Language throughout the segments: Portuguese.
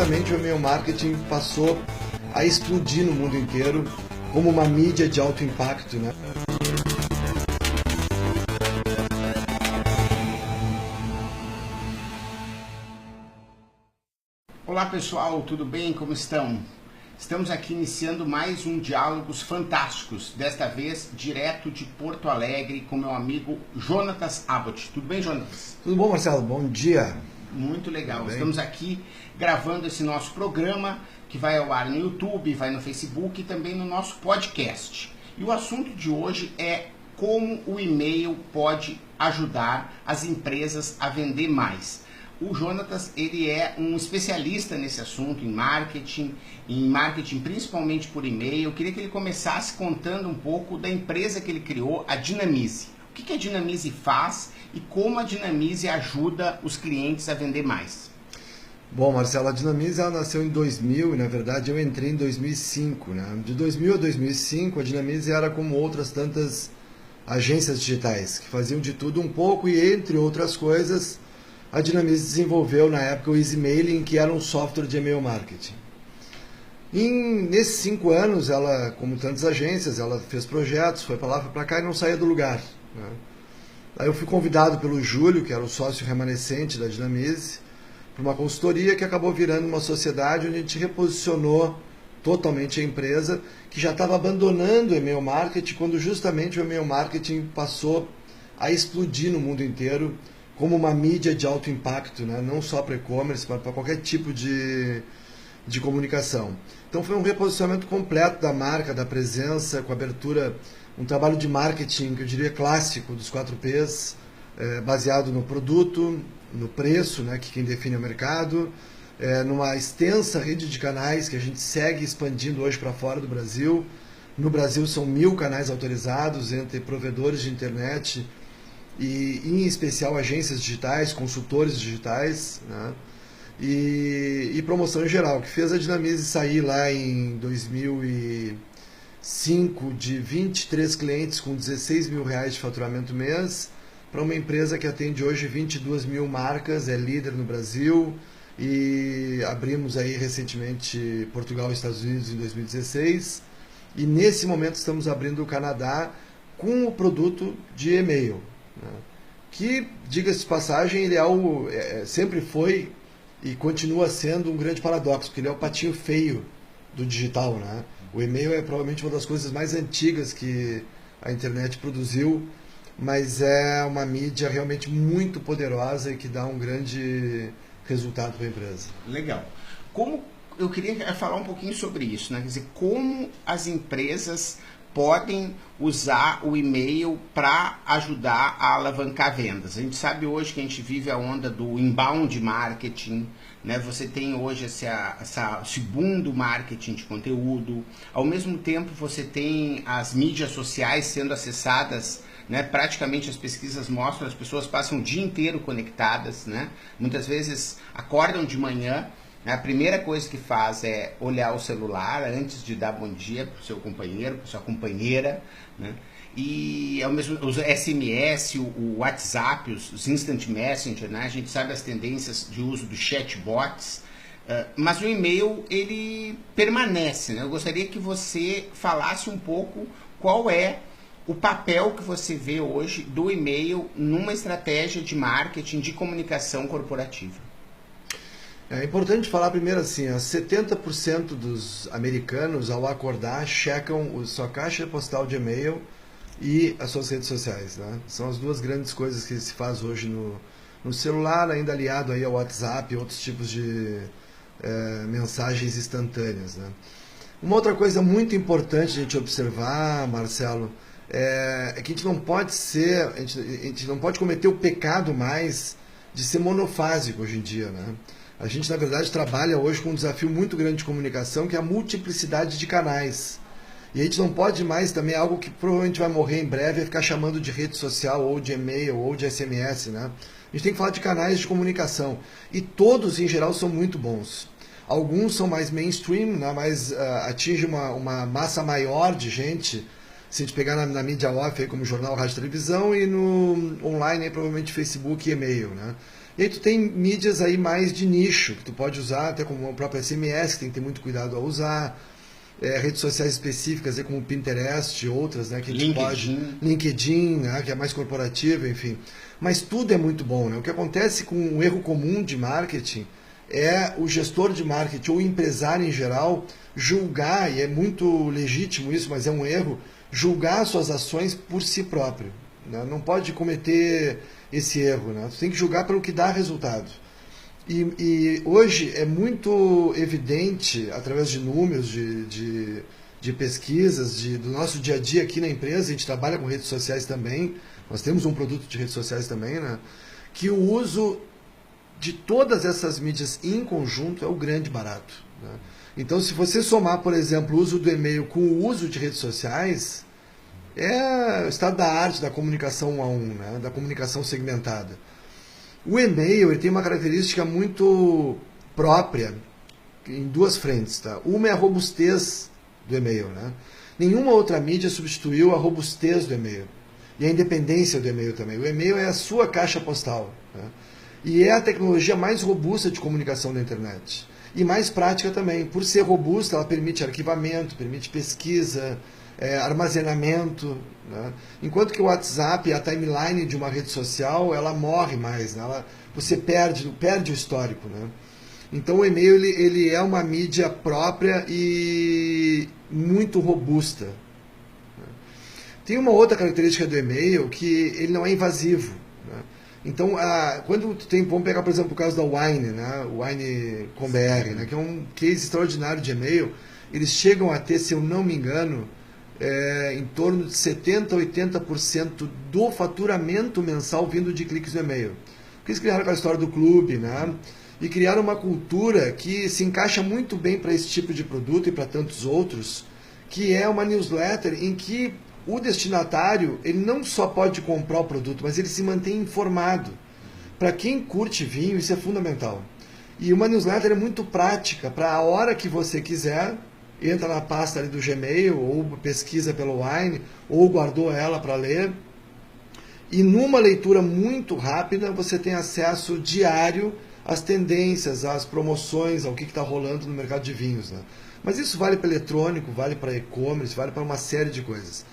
justamente o e-mail marketing passou a explodir no mundo inteiro como uma mídia de alto impacto, né? Olá pessoal, tudo bem? Como estão? Estamos aqui iniciando mais um Diálogos Fantásticos, desta vez direto de Porto Alegre com meu amigo Jonatas Abbott. Tudo bem, Jonatas? Tudo bom, Marcelo? Bom dia. Muito legal. Estamos aqui gravando esse nosso programa que vai ao ar no YouTube, vai no Facebook e também no nosso podcast. E o assunto de hoje é como o e-mail pode ajudar as empresas a vender mais. O Jonatas, ele é um especialista nesse assunto, em marketing principalmente por e-mail. Eu queria que ele começasse contando um pouco da empresa que ele criou, a Dinamize. O que a Dinamize faz e como a Dinamize ajuda os clientes a vender mais? Bom, Marcelo, a Dinamize ela nasceu em 2000 e, na verdade, eu entrei em 2005. Né? De 2000 a 2005, a Dinamize era como outras tantas agências digitais, que faziam de tudo um pouco e, entre outras coisas, a Dinamize desenvolveu na época o Easy Mailing, que era um software de e-mail marketing. Nesses 5 anos, ela, como tantas agências, ela fez projetos, foi para lá, foi para cá e não saía do lugar. Né? Aí eu fui convidado pelo Júlio, que era o sócio remanescente da Dinamize, para uma consultoria que acabou virando uma sociedade onde a gente reposicionou totalmente a empresa, que já estava abandonando o e-mail marketing, quando justamente o e-mail marketing passou a explodir no mundo inteiro, como uma mídia de alto impacto, né? Não só para e-commerce, mas para qualquer tipo de comunicação. Então foi um reposicionamento completo da marca, da presença, com abertura, um trabalho de marketing que eu diria clássico dos 4Ps, baseado no produto, no preço, né, que quem define é o mercado, numa extensa rede de canais que a gente segue expandindo hoje para fora do Brasil. No Brasil são 1000 canais autorizados entre provedores de internet e, em especial, agências digitais, consultores digitais, né? E promoção em geral, que fez a Dinamize sair lá em 2005 de 23 clientes com 16 mil reais de faturamento mês para uma empresa que atende hoje 22 mil marcas, é líder no Brasil, e abrimos aí recentemente Portugal e Estados Unidos em 2016, e nesse momento estamos abrindo o Canadá com o produto de e-mail, né? Que, diga-se de passagem, ele sempre foi e continua sendo um grande paradoxo, porque ele é o patinho feio do digital, né? O e-mail é provavelmente uma das coisas mais antigas que a internet produziu, mas é uma mídia realmente muito poderosa e que dá um grande resultado para a empresa. Legal. Eu queria falar um pouquinho sobre isso, né? Quer dizer, como as empresas podem usar o e-mail para ajudar a alavancar vendas. A gente sabe hoje que a gente vive a onda do inbound marketing, né? Você tem hoje esse boom do marketing de conteúdo. Ao mesmo tempo, você tem as mídias sociais sendo acessadas, né? Praticamente as pesquisas mostram que as pessoas passam o dia inteiro conectadas, né? Muitas vezes acordam de manhã, a primeira coisa que faz é olhar o celular antes de dar bom dia para o seu companheiro, para sua companheira, né? E ao mesmo os SMS, o WhatsApp, os Instant Messenger, né? A gente sabe as tendências de uso dos chatbots, mas o e-mail ele permanece, né? Eu gostaria que você falasse um pouco qual é o papel que você vê hoje do e-mail numa estratégia de marketing, de comunicação corporativa. É importante falar primeiro assim, 70% dos americanos ao acordar checam a sua caixa postal de e-mail e as suas redes sociais, né? São as duas grandes coisas que se faz hoje no celular, ainda aliado aí ao WhatsApp e outros tipos de mensagens instantâneas, né? Uma outra coisa muito importante a gente observar, Marcelo, é que a gente não pode cometer o pecado mais de ser monofásico hoje em dia, né? A gente, na verdade, trabalha hoje com um desafio muito grande de comunicação, que é a multiplicidade de canais. E a gente não pode mais, também, algo que provavelmente vai morrer em breve, é ficar chamando de rede social, ou de e-mail, ou de SMS, né? A gente tem que falar de canais de comunicação. E todos, em geral, são muito bons. Alguns são mais mainstream, né? Atingem uma massa maior de gente, Se a gente pegar na mídia off, aí, como jornal, rádio, televisão, e no online, aí, provavelmente Facebook e e-mail, né? E aí tu tem mídias aí mais de nicho, que tu pode usar, até como o próprio SMS, que tem que ter muito cuidado ao usar, redes sociais específicas, aí, como o Pinterest e outras, né? Que a gente pode, LinkedIn, né? Que é mais corporativo, enfim. Mas tudo é muito bom, né? O que acontece com um erro comum de marketing é o gestor de marketing ou o empresário em geral julgar, e é muito legítimo isso, mas é um erro, julgar suas ações por si próprio, né? Não pode cometer esse erro, né? Você tem que julgar pelo que dá resultado. E hoje é muito evidente, através de números, de pesquisas, do nosso dia a dia aqui na empresa, a gente trabalha com redes sociais também, nós temos um produto de redes sociais também, né? Que o uso de todas essas mídias em conjunto é o grande barato, né? Então, se você somar, por exemplo, o uso do e-mail com o uso de redes sociais, é o estado da arte da comunicação 1 a 1, né? Da comunicação segmentada. O e-mail ele tem uma característica muito própria em duas frentes. Tá? Uma é a robustez do e-mail. Né? Nenhuma outra mídia substituiu a robustez do e-mail. E a independência do e-mail também. O e-mail é a sua caixa postal. Né? E é a tecnologia mais robusta de comunicação da internet. E mais prática também. Por ser robusta, ela permite arquivamento, permite pesquisa, armazenamento. Né? Enquanto que o WhatsApp, a timeline de uma rede social, ela morre mais. Né? Você perde o histórico. Né? Então o e-mail ele é uma mídia própria e muito robusta. Tem uma outra característica do e-mail que ele não é invasivo. Né? Então, quando tu tem, vamos pegar, por exemplo, o caso da Wine, né? O Wine.com.br, né? Que é um case extraordinário de e-mail, eles chegam a ter, se eu não me engano, em torno de 70% a 80% do faturamento mensal vindo de cliques no e-mail. Porque eles criaram aquela história do clube, né? E criaram uma cultura que se encaixa muito bem para esse tipo de produto e para tantos outros, que é uma newsletter em que o destinatário ele não só pode comprar o produto, mas ele se mantém informado. Para quem curte vinho, isso é fundamental. E uma newsletter é muito prática, para a hora que você quiser, entra na pasta ali do Gmail, ou pesquisa pelo Wine, ou guardou ela para ler. E numa leitura muito rápida, você tem acesso diário às tendências, às promoções, ao que está rolando no mercado de vinhos. Né? Mas isso vale para eletrônico, vale para e-commerce, vale para uma série de coisas.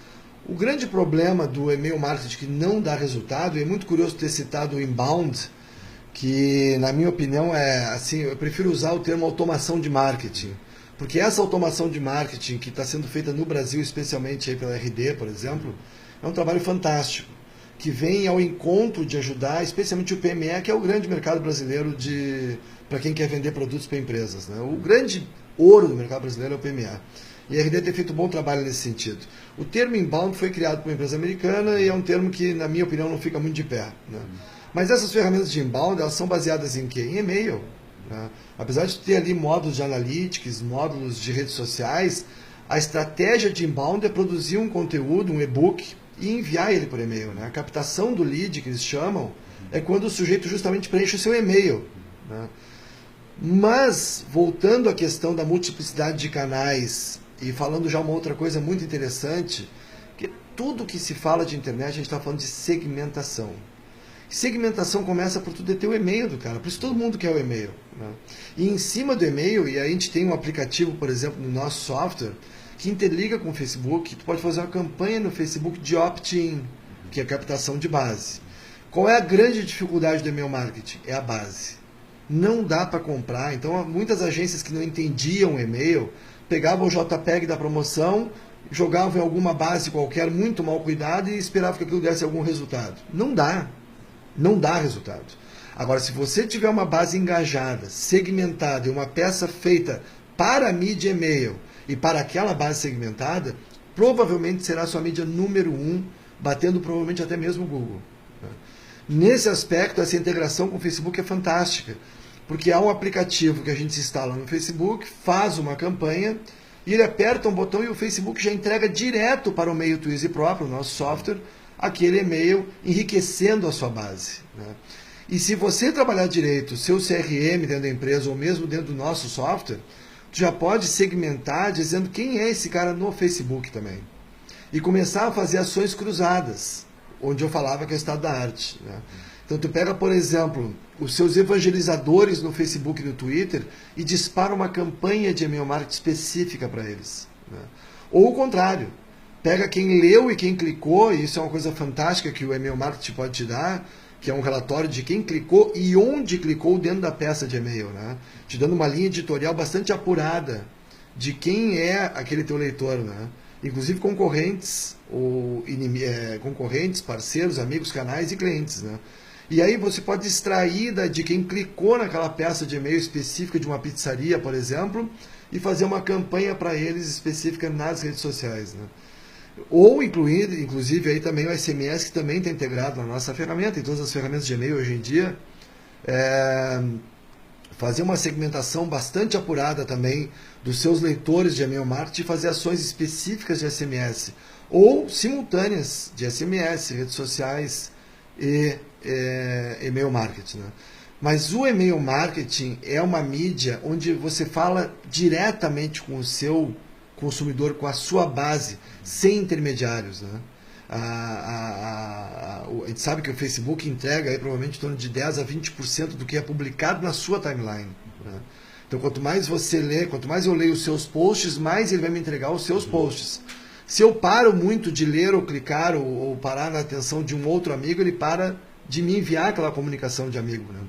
O grande problema do e-mail marketing que não dá resultado, e é muito curioso ter citado o inbound, que na minha opinião assim, eu prefiro usar o termo automação de marketing, porque essa automação de marketing que está sendo feita no Brasil, especialmente aí pela RD, por exemplo, é um trabalho fantástico, que vem ao encontro de ajudar, especialmente o PME, que é o grande mercado brasileiro para quem quer vender produtos para empresas. Né? O grande ouro do mercado brasileiro é o PME. E a RD tem feito um bom trabalho nesse sentido. O termo inbound foi criado por uma empresa americana e é um termo que, na minha opinião, não fica muito de pé. Né? Mas essas ferramentas de inbound, elas são baseadas em quê? Em e-mail. Né? Apesar de ter ali módulos de analytics, módulos de redes sociais, a estratégia de inbound é produzir um conteúdo, um e-book, e enviar ele por e-mail. Né? A captação do lead, que eles chamam, é quando o sujeito justamente preenche o seu e-mail. Né? Mas, voltando à questão da multiplicidade de canais, e falando já uma outra coisa muito interessante, que tudo que se fala de internet, a gente está falando de segmentação. Segmentação começa por tu ter o e-mail do cara, por isso todo mundo quer o e-mail. Né? E em cima do e-mail, e a gente tem um aplicativo, por exemplo, no nosso software, que interliga com o Facebook, tu pode fazer uma campanha no Facebook de opt-in, que é a captação de base. Qual é a grande dificuldade do e-mail marketing? É a base. Não dá para comprar, então muitas agências que não entendiam o e-mail, pegavam o JPEG da promoção, jogavam em alguma base qualquer, muito mal cuidado, e esperavam que aquilo desse algum resultado. Não dá. Não dá resultado. Agora, se você tiver uma base engajada, segmentada, e uma peça feita para a mídia e-mail e para aquela base segmentada, provavelmente será a sua mídia número 1, batendo provavelmente até mesmo o Google. Nesse aspecto, essa integração com o Facebook é fantástica, porque há um aplicativo que a gente se instala no Facebook, faz uma campanha, e ele aperta um botão e o Facebook já entrega direto para o e-mail Twizy próprio, o nosso software, aquele e-mail enriquecendo a sua base. Né? E se você trabalhar direito o seu CRM dentro da empresa ou mesmo dentro do nosso software, tu já pode segmentar dizendo quem é esse cara no Facebook também. e começar a fazer ações cruzadas, onde eu falava que é o estado da arte. Né? Então tu pega, por exemplo, os seus evangelizadores no Facebook e no Twitter e dispara uma campanha de e-mail marketing específica para eles. Né? Ou o contrário, pega quem leu e quem clicou, e isso é uma coisa fantástica que o e-mail marketing pode te dar, que é um relatório de quem clicou e onde clicou dentro da peça de e-mail, né? Te dando uma linha editorial bastante apurada de quem é aquele teu leitor, né? Inclusive concorrentes, concorrentes, parceiros, amigos, canais e clientes, né? E aí você pode extrair de quem clicou naquela peça de e-mail específica de uma pizzaria, por exemplo, e fazer uma campanha para eles específica nas redes sociais, né? Ou incluir, inclusive, aí também o SMS, que também está integrado na nossa ferramenta, em todas as ferramentas de e-mail hoje em dia, fazer uma segmentação bastante apurada também dos seus leitores de e-mail marketing e fazer ações específicas de SMS, ou simultâneas de SMS, redes sociais e e-mail marketing. Né? Mas o e-mail marketing é uma mídia onde você fala diretamente com o seu consumidor, com a sua base, sem intermediários. Né? A gente sabe que o Facebook entrega aí, provavelmente em torno de 10 a 20% do que é publicado na sua timeline. Né? Então, quanto mais você lê, quanto mais eu leio os seus posts, mais ele vai me entregar os seus posts. Se eu paro muito de ler ou clicar ou parar na atenção de um outro amigo, ele para de me enviar aquela comunicação de amigo. Né?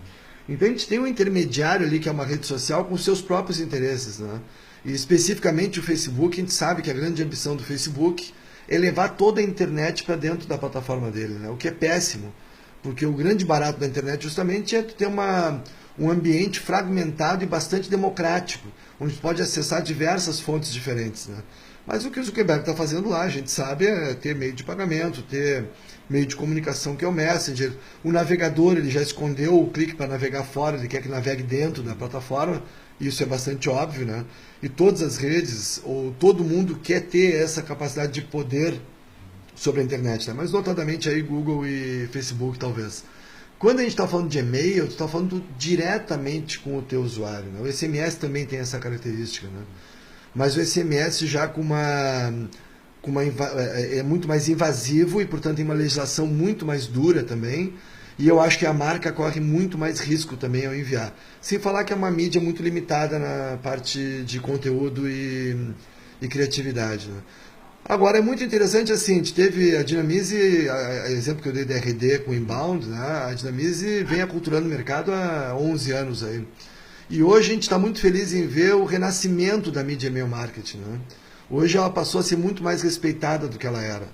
Então, a gente tem um intermediário ali, que é uma rede social, com seus próprios interesses. Né? E especificamente o Facebook, a gente sabe que a grande ambição do Facebook é levar toda a internet para dentro da plataforma dele, né? O que é péssimo, porque o grande barato da internet justamente é ter um ambiente fragmentado e bastante democrático, onde você pode acessar diversas fontes diferentes. Né? Mas o que o Zuckerberg está fazendo lá, a gente sabe, é ter meio de pagamento, ter meio de comunicação que é o Messenger. O navegador, ele já escondeu o clique para navegar fora, ele quer que navegue dentro da plataforma. Isso é bastante óbvio, né? E todas as redes, ou todo mundo quer ter essa capacidade de poder sobre a internet, né? Mas notadamente aí Google e Facebook, talvez. Quando a gente está falando de e-mail, tu está falando diretamente com o teu usuário, né? O SMS também tem essa característica, né? Mas o SMS já é muito mais invasivo e, portanto, tem uma legislação muito mais dura também. E eu acho que a marca corre muito mais risco também ao enviar. Sem falar que é uma mídia muito limitada na parte de conteúdo e criatividade. Né? Agora, é muito interessante assim, a gente teve a Dinamize, exemplo que eu dei da RD com o Inbound, né? A Dinamize vem aculturando o mercado há 11 anos aí. E hoje a gente está muito feliz em ver o renascimento da mídia e-mail marketing. Né? Hoje ela passou a ser muito mais respeitada do que ela era.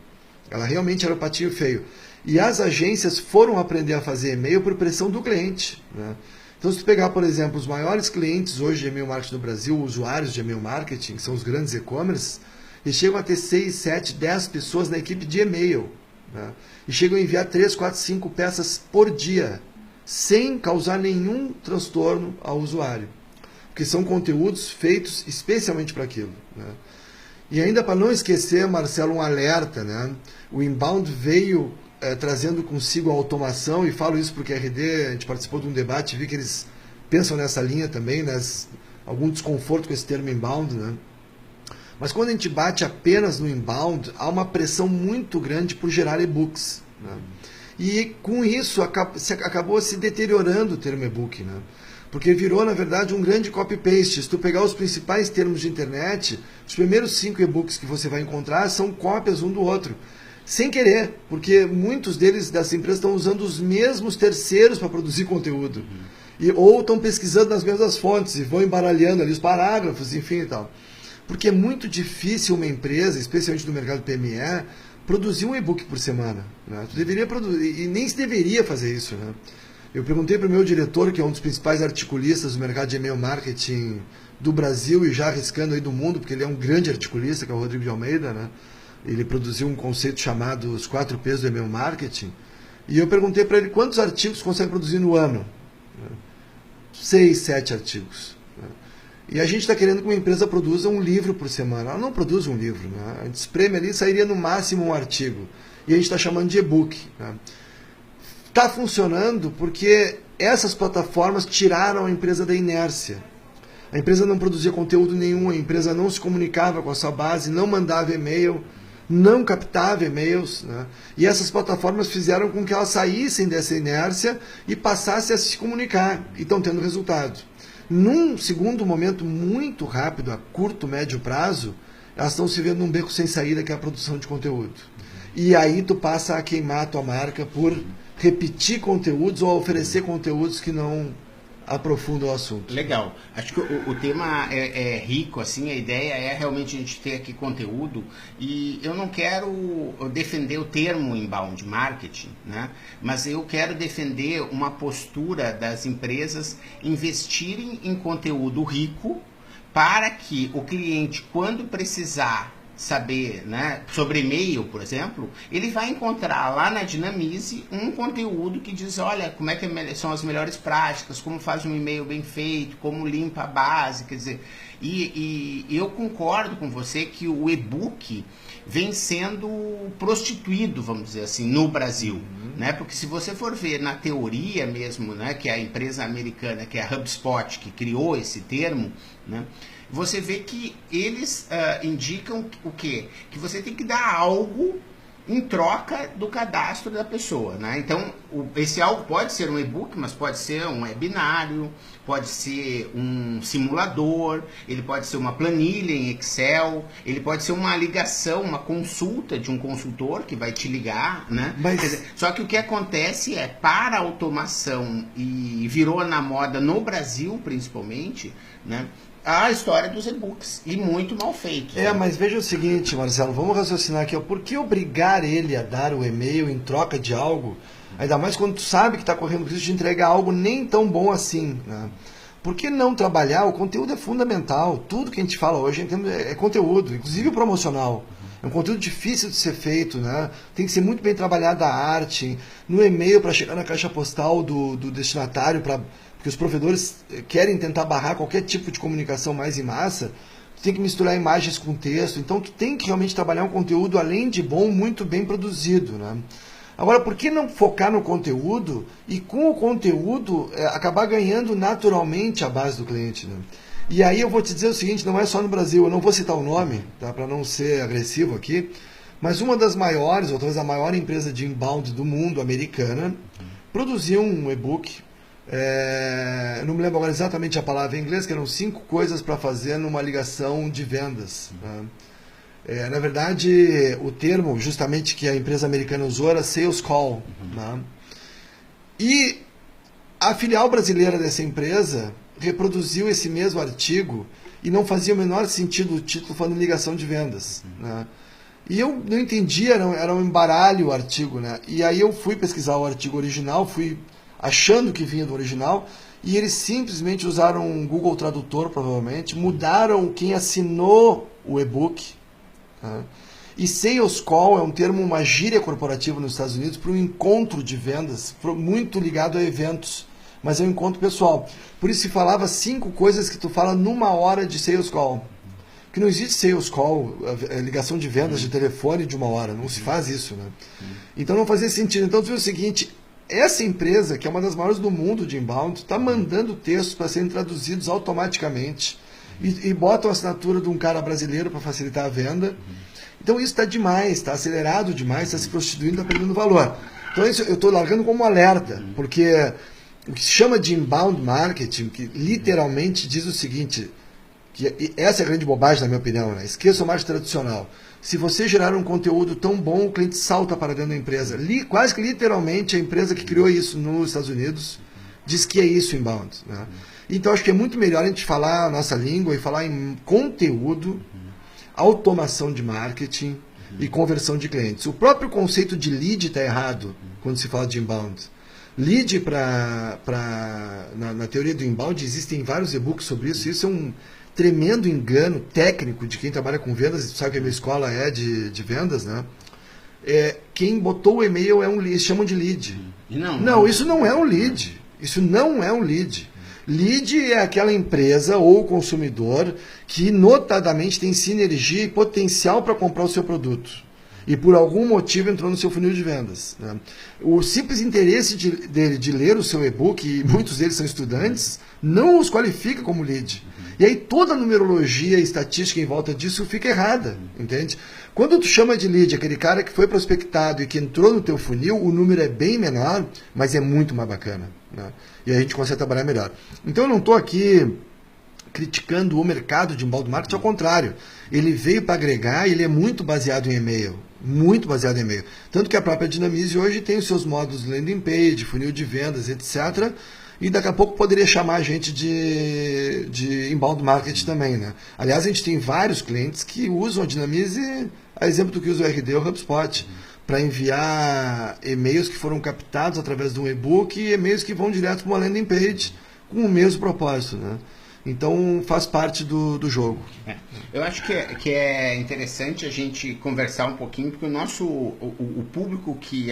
Ela realmente era o patinho feio. E as agências foram aprender a fazer e-mail por pressão do cliente. Né? Então, se tu pegar, por exemplo, os maiores clientes hoje de e-mail marketing no Brasil, usuários de e-mail marketing, que são os grandes e-commerce, eles chegam a ter 6, 7, 10 pessoas na equipe de e-mail. Né? E chegam a enviar 3, 4, 5 peças por dia, sem causar nenhum transtorno ao usuário. Porque são conteúdos feitos especialmente para aquilo. Né? E ainda para não esquecer, Marcelo, um alerta. Né? O Inbound veio trazendo consigo a automação, e falo isso porque a RD, a gente participou de um debate e vi que eles pensam nessa linha também, né? Algum desconforto com esse termo inbound, né? Mas quando a gente bate apenas no inbound, há uma pressão muito grande por gerar e-books. Né? E com isso acabou se deteriorando o termo e-book, né? Porque virou, na verdade, um grande copy-paste. Se tu pegar os principais termos de internet, os primeiros 5 e-books que você vai encontrar são cópias um do outro. Sem querer, porque muitos deles, dessas empresas, estão usando os mesmos terceiros para produzir conteúdo. Ou estão pesquisando nas mesmas fontes e vão embaralhando ali os parágrafos, enfim e tal. Porque é muito difícil uma empresa, especialmente no mercado PME, produzir um e-book por semana. Né? Tu deveria produzir, e nem se deveria fazer isso. Né? Eu perguntei para o meu diretor, que é um dos principais articulistas do mercado de e-mail marketing do Brasil e já arriscando aí do mundo, porque ele é um grande articulista, que é o Rodrigo de Almeida, né? Ele produziu um conceito chamado Os 4 P's do e-mail marketing. E eu perguntei para ele quantos artigos consegue produzir no ano. 6, 7 artigos. E a gente está querendo que uma empresa produza um livro por semana. Ela não produz um livro. Né? A gente espreme ali, sairia no máximo um artigo. E a gente está chamando de e-book. Está funcionando porque essas plataformas tiraram a empresa da inércia. A empresa não produzia conteúdo nenhum, a empresa não se comunicava com a sua base, não mandava e-mail. não captava e-mails, né? E essas plataformas fizeram com que elas saíssem dessa inércia e passassem a se comunicar, e estão tendo resultado. Num segundo momento muito rápido, a curto, médio prazo, elas estão se vendo num beco sem saída, que é a produção de conteúdo. E aí tu passa a queimar a tua marca por repetir conteúdos ou oferecer conteúdos que não aprofundam o assunto. Legal. Acho que o tema é rico, assim, a ideia é realmente a gente ter aqui conteúdo, e eu não quero defender o termo inbound marketing, né? Mas eu quero defender uma postura das empresas investirem em conteúdo rico para que o cliente, quando precisar saber, né, sobre e-mail, por exemplo, ele vai encontrar lá na Dinamize um conteúdo que diz, olha, como é que são as melhores práticas, como faz um e-mail bem feito, como limpa a base, quer dizer, e eu concordo com você que o e-book vem sendo prostituído, vamos dizer assim, no Brasil, né? Porque se você for ver na teoria mesmo, né, que é a empresa americana, que é a HubSpot, que criou esse termo, né, você vê que eles indicam o quê? Que você tem que dar algo em troca do cadastro da pessoa, né? Então, esse algo pode ser um e-book, mas pode ser um webinário, pode ser um simulador, ele pode ser uma planilha em Excel, ele pode ser uma ligação, uma consulta de um consultor que vai te ligar, né? Mas... Quer dizer, só que o que acontece é, para automação, e virou na moda no Brasil, principalmente, né, a história dos e-books, e muito mal feito. É, mas veja o seguinte, Marcelo, vamos raciocinar aqui, ó, por que obrigar ele a dar o e-mail em troca de algo, ainda mais quando tu sabe que está correndo risco de entregar algo nem tão bom assim, né? Por que não trabalhar? O conteúdo é fundamental, tudo que a gente fala hoje é conteúdo, inclusive o promocional. É um conteúdo difícil de ser feito, né? Tem que ser muito bem trabalhada a arte, no e-mail para chegar na caixa postal do destinatário, porque os provedores querem tentar barrar qualquer tipo de comunicação mais em massa. Tu tem que misturar imagens com texto, então tu tem que realmente trabalhar um conteúdo, além de bom, muito bem produzido, né? Agora, por que não focar no conteúdo e com o conteúdo acabar ganhando naturalmente a base do cliente, né? E aí eu vou te dizer o seguinte, não é só no Brasil, eu não vou citar o nome, tá, para não ser agressivo aqui, mas uma das maiores, ou talvez a maior empresa de inbound do mundo, americana, produziu um e-book, eu não me lembro agora exatamente a palavra em inglês, que eram 5 coisas para fazer numa ligação de vendas, né? Na verdade, o termo justamente que a empresa americana usou era sales call, né? E a filial brasileira dessa empresa reproduziu esse mesmo artigo e não fazia o menor sentido o título falando ligação de vendas, né? E eu não entendia, era um embaralho o artigo, né? E aí eu fui pesquisar o artigo original, fui achando que vinha do original, e eles simplesmente usaram um Google Tradutor, provavelmente, mudaram quem assinou o e-book, tá? E sales call é um termo, uma gíria corporativa nos Estados Unidos para um encontro de vendas, muito ligado a eventos, mas é um encontro pessoal. Por isso se falava 5 coisas que tu fala numa hora de sales call. Que não existe sales call, ligação de vendas de telefone de 1 hora, não se faz isso, né? Então não fazia sentido. Então tu vê o seguinte, essa empresa, que é uma das maiores do mundo de inbound, está mandando textos para serem traduzidos automaticamente e botam a assinatura de um cara brasileiro para facilitar a venda. Então isso está demais, está acelerado demais, está se prostituindo, está perdendo valor. Então isso eu estou largando como alerta, porque o que se chama de inbound marketing, que literalmente diz o seguinte, que essa é a grande bobagem na minha opinião, né? Esqueça o marketing tradicional. Se você gerar um conteúdo tão bom, o cliente salta para dentro da empresa. Quase que literalmente a empresa que criou isso nos Estados Unidos diz que é isso inbound, né? Então acho que é muito melhor a gente falar a nossa língua e falar em conteúdo, automação de marketing e conversão de clientes. O próprio conceito de lead está errado quando se fala de inbound. Lead, na teoria do inbound, existem vários e-books sobre isso. Isso é um tremendo engano técnico de quem trabalha com vendas. Sabe que a minha escola é de vendas, né? Quem botou o e-mail eles chamam de lead. Não, isso não é um lead. Isso não é um lead. Lead é aquela empresa ou consumidor que notadamente tem sinergia e potencial para comprar o seu produto e por algum motivo entrou no seu funil de vendas, né? O simples interesse dele de ler o seu e-book, e muitos deles são estudantes, não os qualifica como lead. E aí toda a numerologia e estatística em volta disso fica errada, entende? Quando tu chama de lead aquele cara que foi prospectado e que entrou no teu funil, o número é bem menor, mas é muito mais bacana, né? E aí a gente consegue trabalhar melhor. Então eu não estou aqui criticando o mercado de inbound marketing, ao contrário. Ele veio para agregar e ele é muito baseado em e-mail. Muito baseado em e-mail. Tanto que a própria Dinamize hoje tem os seus módulos landing page, funil de vendas, etc., e daqui a pouco poderia chamar a gente de inbound marketing também, né? Aliás, a gente tem vários clientes que usam a Dinamize, a exemplo do que usa o RD ou o HubSpot, para enviar e-mails que foram captados através de um e-book e e-mails que vão direto para uma landing page com o mesmo propósito, né? Então faz parte do jogo. Eu acho que é interessante a gente conversar um pouquinho, porque o público que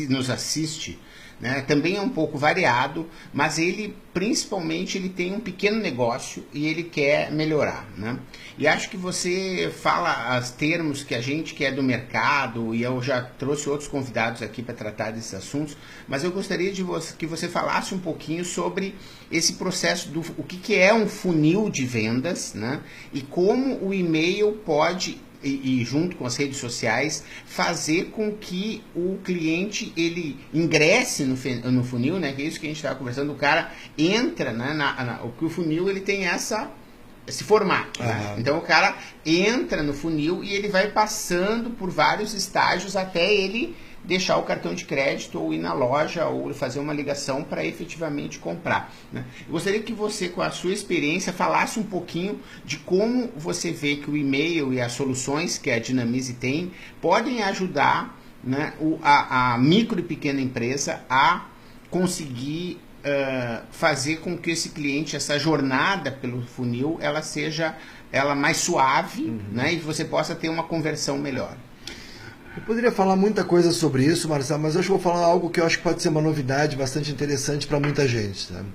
nos assiste, né, também é um pouco variado, mas ele principalmente ele tem um pequeno negócio e ele quer melhorar, né? E acho que você fala os termos que a gente que é do mercado, e eu já trouxe outros convidados aqui para tratar desses assuntos, mas eu gostaria que você falasse um pouquinho sobre esse processo o que é um funil de vendas, né? E como o e-mail pode e junto com as redes sociais, fazer com que o cliente ele ingresse no funil, né? Que é isso que a gente estava conversando, o cara entra, né, o funil ele tem esse formato, né? Então o cara entra no funil e ele vai passando por vários estágios até ele deixar o cartão de crédito ou ir na loja ou fazer uma ligação para efetivamente comprar, né? Eu gostaria que você, com a sua experiência, falasse um pouquinho de como você vê que o e-mail e as soluções que a Dinamize tem podem ajudar, né, a micro e pequena empresa a conseguir fazer com que esse cliente, essa jornada pelo funil, ela seja mais suave, né, e você possa ter uma conversão melhor. Eu poderia falar muita coisa sobre isso, Marcelo, mas hoje eu vou falar algo que eu acho que pode ser uma novidade bastante interessante para muita gente, tá?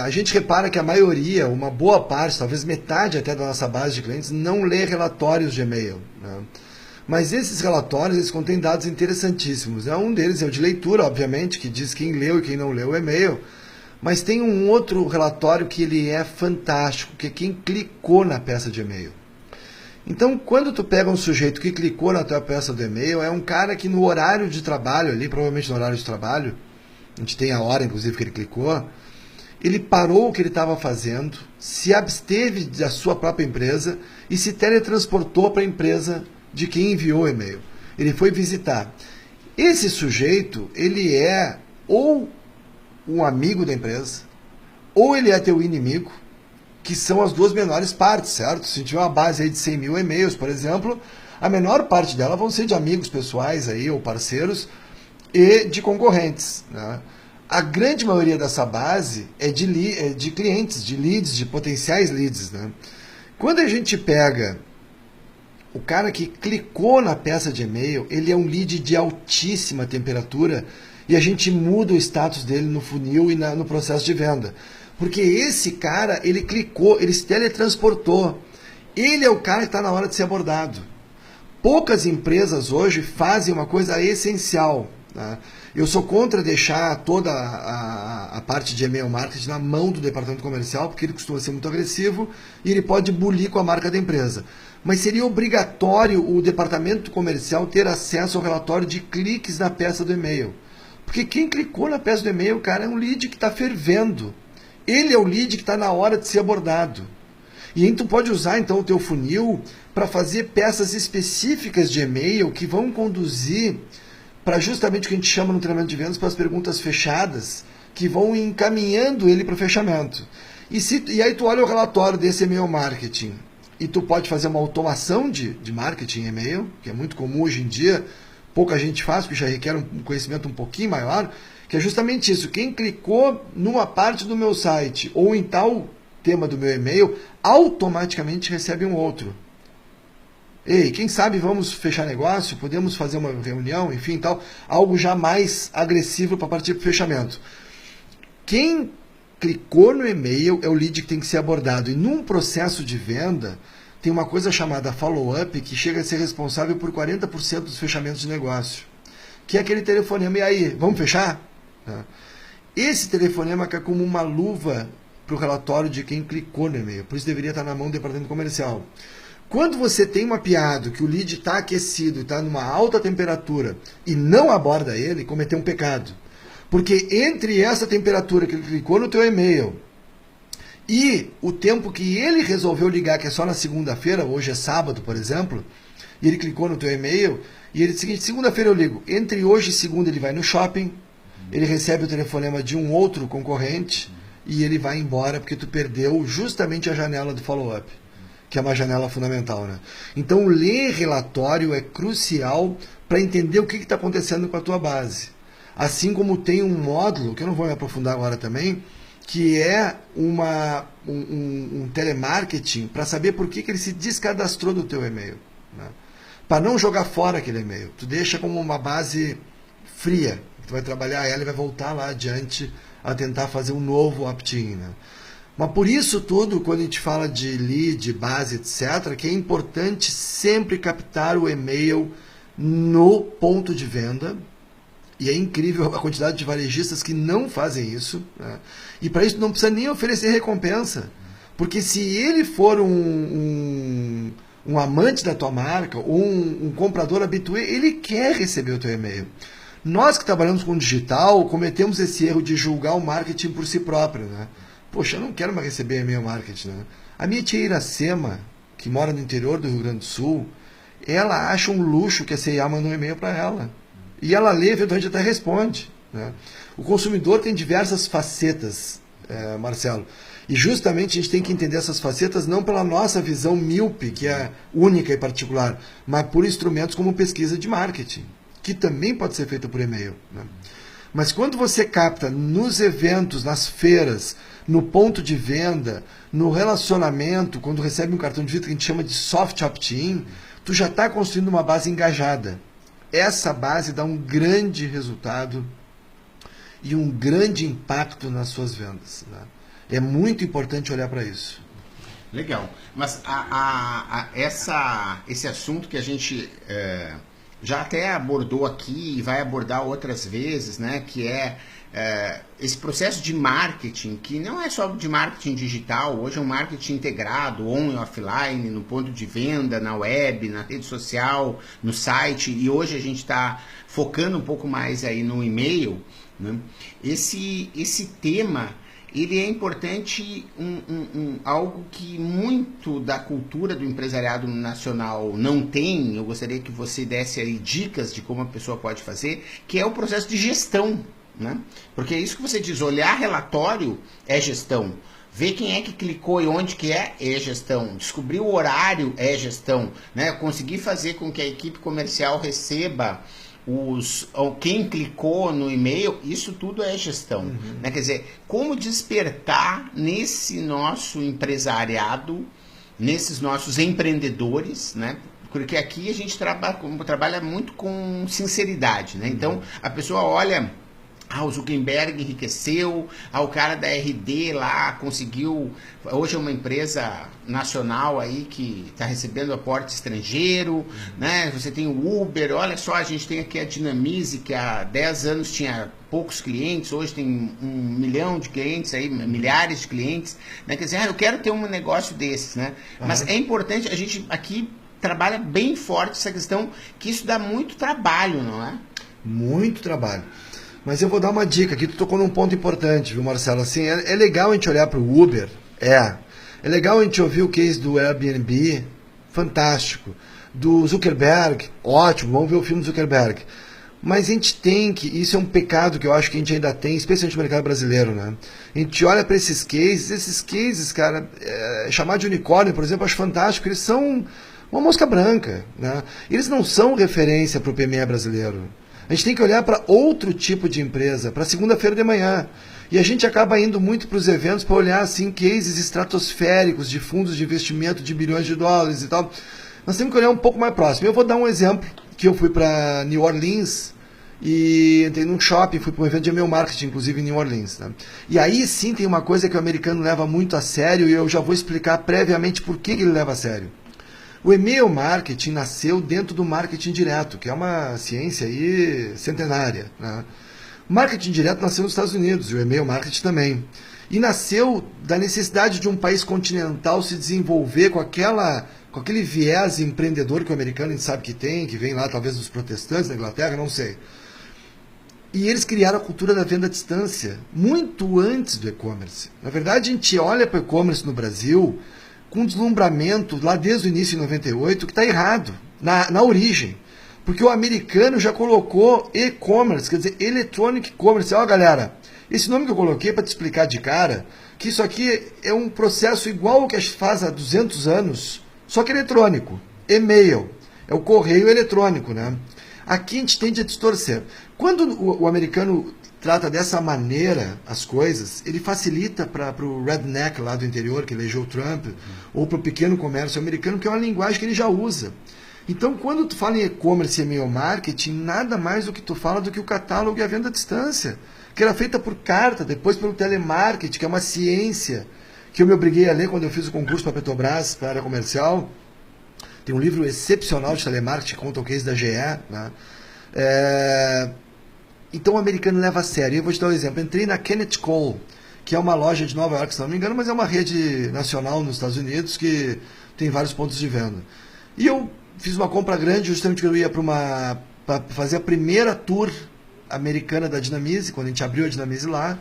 A gente repara que a maioria, uma boa parte, talvez metade até da nossa base de clientes, não lê relatórios de e-mail, né? Mas esses relatórios, eles contêm dados interessantíssimos, né? Um deles é o de leitura, obviamente, que diz quem leu e quem não leu o e-mail, mas tem um outro relatório que ele é fantástico, que é quem clicou na peça de e-mail. Então, quando tu pega um sujeito que clicou na tua peça do e-mail, é um cara que no horário de trabalho ali, provavelmente no horário de trabalho, a gente tem a hora, inclusive, que ele clicou, ele parou o que ele estava fazendo, se absteve da sua própria empresa e se teletransportou para a empresa de quem enviou o e-mail. Ele foi visitar. Esse sujeito, ele é ou um amigo da empresa, ou ele é teu inimigo, que são as duas menores partes, certo? Se tiver uma base aí de 100 mil e-mails, por exemplo, a menor parte dela vão ser de amigos pessoais aí, ou parceiros, e de concorrentes, né? A grande maioria dessa base é de clientes, de leads, de potenciais leads, né? Quando a gente pega o cara que clicou na peça de e-mail, ele é um lead de altíssima temperatura e a gente muda o status dele no funil e no processo de venda. Porque esse cara, ele clicou, ele se teletransportou. Ele é o cara que está na hora de ser abordado. Poucas empresas hoje fazem uma coisa essencial, né? Eu sou contra deixar toda a parte de e-mail marketing na mão do departamento comercial, porque ele costuma ser muito agressivo e ele pode bulir com a marca da empresa. Mas seria obrigatório o departamento comercial ter acesso ao relatório de cliques na peça do e-mail. Porque quem clicou na peça do e-mail, cara, é um lead que está fervendo. Ele é o lead que está na hora de ser abordado. E aí tu pode usar então o teu funil para fazer peças específicas de e-mail que vão conduzir para justamente o que a gente chama no treinamento de vendas, para as perguntas fechadas, que vão encaminhando ele para o fechamento. E aí tu olha o relatório desse e-mail marketing, e tu pode fazer uma automação de marketing e-mail, que é muito comum hoje em dia, pouca gente faz, porque já requer um conhecimento um pouquinho maior, que é justamente isso. Quem clicou numa parte do meu site ou em tal tema do meu e-mail, automaticamente recebe um outro. Ei, quem sabe vamos fechar negócio, podemos fazer uma reunião, enfim, tal, algo já mais agressivo para partir para o fechamento. Quem clicou no e-mail é o lead que tem que ser abordado. E num processo de venda, tem uma coisa chamada follow-up que chega a ser responsável por 40% dos fechamentos de negócio. Que é aquele telefonema, e aí, vamos fechar? Esse telefonema cai como uma luva para o relatório de quem clicou no e-mail. Por isso deveria estar na mão do departamento comercial. Quando você tem mapeado que o lead está aquecido, está numa alta temperatura e não aborda ele, cometeu um pecado. Porque entre essa temperatura que ele clicou no teu e-mail e o tempo que ele resolveu ligar, que é só na segunda-feira, hoje é sábado, por exemplo, e ele clicou no teu e-mail, e ele disse o seguinte: segunda-feira eu ligo. Entre hoje e segunda ele vai no shopping, ele recebe o telefonema de um outro concorrente e ele vai embora porque tu perdeu justamente a janela do follow-up, que é uma janela fundamental, né? Então, ler relatório é crucial para entender o que está acontecendo com a tua base. Assim como tem um módulo, que eu não vou me aprofundar agora também, que é um telemarketing para saber por que ele se descadastrou do teu e-mail, né? Para não jogar fora aquele e-mail. Tu deixa como uma base fria. Tu vai trabalhar ela e vai voltar lá adiante a tentar fazer um novo opt-in, né? Mas por isso tudo, quando a gente fala de lead, base, etc., que é importante sempre captar o e-mail no ponto de venda. E é incrível a quantidade de varejistas que não fazem isso, né? E para isso não precisa nem oferecer recompensa. Porque se ele for um amante da tua marca, ou um comprador habitué, ele quer receber o teu e-mail. Nós que trabalhamos com digital, cometemos esse erro de julgar o marketing por si próprio, né? Poxa, eu não quero mais receber e-mail marketing, né? A minha tia Iracema, que mora no interior do Rio Grande do Sul, ela acha um luxo que a CIA manda um e-mail para ela. E ela lê, eventualmente até responde, né? O consumidor tem diversas facetas, Marcelo. E justamente a gente tem que entender essas facetas não pela nossa visão míope, que é única e particular, mas por instrumentos como pesquisa de marketing, que também pode ser feita por e-mail, né? Mas quando você capta nos eventos, nas feiras, no ponto de venda, no relacionamento, quando recebe um cartão de visita que a gente chama de soft opt-in, tu já está construindo uma base engajada. Essa base dá um grande resultado e um grande impacto nas suas vendas, né? É muito importante olhar para isso. Legal. Mas esse assunto que a gente já até abordou aqui e vai abordar outras vezes, né, que é esse processo de marketing, que não é só de marketing digital, hoje é um marketing integrado, on e offline, no ponto de venda, na web, na rede social, no site, e hoje a gente está focando um pouco mais aí no e-mail, né? Esse tema, ele é importante, algo que muito da cultura do empresariado nacional não tem. Eu gostaria que você desse aí dicas de como a pessoa pode fazer, que é o processo de gestão, né? Porque é isso que você diz, olhar relatório é gestão, ver quem é que clicou e onde que é gestão, descobrir o horário é gestão, né? Conseguir fazer com que a equipe comercial receba quem clicou no e-mail, isso tudo é gestão, né? Quer dizer, como despertar nesse nosso empresariado, nesses nossos empreendedores, né? Porque aqui a gente trabalha muito com sinceridade, né? Então a pessoa olha, o Zuckerberg enriqueceu, o cara da RD lá conseguiu, hoje é uma empresa nacional aí que está recebendo aporte estrangeiro, né? Você tem o Uber, olha só, a gente tem aqui a Dinamize, que há 10 anos tinha poucos clientes, hoje tem 1 milhão de clientes aí, milhares de clientes, né? Quer dizer, eu quero ter um negócio desses, né? Mas é importante, a gente aqui trabalha bem forte essa questão, que isso dá muito trabalho, não é? Muito trabalho. Mas eu vou dar uma dica aqui, tu tocou num ponto importante, viu, Marcelo? Assim, é legal a gente olhar para o Uber, é legal a gente ouvir o case do Airbnb, fantástico, do Zuckerberg, ótimo, vamos ver o filme do Zuckerberg. Mas a gente tem que, isso é um pecado que eu acho que a gente ainda tem, especialmente no mercado brasileiro, né? A gente olha para esses cases, cara, chamar de unicórnio, por exemplo, eu acho fantástico, eles são uma mosca branca, né? Eles não são referência para o PME brasileiro. A gente tem que olhar para outro tipo de empresa, para segunda-feira de manhã. E a gente acaba indo muito para os eventos para olhar assim, cases estratosféricos de fundos de investimento de bilhões de dólares e tal. Nós temos que olhar um pouco mais próximo. Eu vou dar um exemplo, que eu fui para New Orleans e entrei num shopping, fui para um evento de e-mail marketing, inclusive em New Orleans, né? E aí sim tem uma coisa que o americano leva muito a sério e eu já vou explicar previamente por que ele leva a sério. O e-mail marketing nasceu dentro do marketing direto, que é uma ciência aí centenária, né? O marketing direto nasceu nos Estados Unidos e o e-mail marketing também. E nasceu da necessidade de um país continental se desenvolver com aquele viés empreendedor que o americano a gente sabe que tem, que vem lá talvez dos protestantes da Inglaterra, não sei. E eles criaram a cultura da venda à distância, muito antes do e-commerce. Na verdade, a gente olha para o e-commerce no Brasil com um deslumbramento, lá desde o início de 98, que está errado, na origem. Porque o americano já colocou e-commerce, quer dizer, electronic commerce. Ó, galera, esse nome que eu coloquei para te explicar de cara, que isso aqui é um processo igual ao que a gente faz há 200 anos, só que eletrônico, e-mail, é o correio eletrônico, né? Aqui a gente tende a distorcer. Quando o americano trata dessa maneira as coisas, ele facilita para o redneck lá do interior, que elegeu o Trump, ou para o pequeno comércio americano, que é uma linguagem que ele já usa. Então, quando tu fala em e-commerce e e-mail marketing, nada mais do que tu fala do que o catálogo e a venda à distância, que era feita por carta, depois pelo telemarketing, que é uma ciência que eu me obriguei a ler quando eu fiz o concurso para a Petrobras, para a área comercial. Tem um livro excepcional de telemarketing que conta o case da GE. Né? Então o americano leva a sério. Eu vou te dar um exemplo. Entrei na Kenneth Cole, que é uma loja de Nova York, se não me engano, mas é uma rede nacional nos Estados Unidos que tem vários pontos de venda. E eu fiz uma compra grande, justamente que eu ia para fazer a primeira tour americana da Dinamize, quando a gente abriu a Dinamize lá.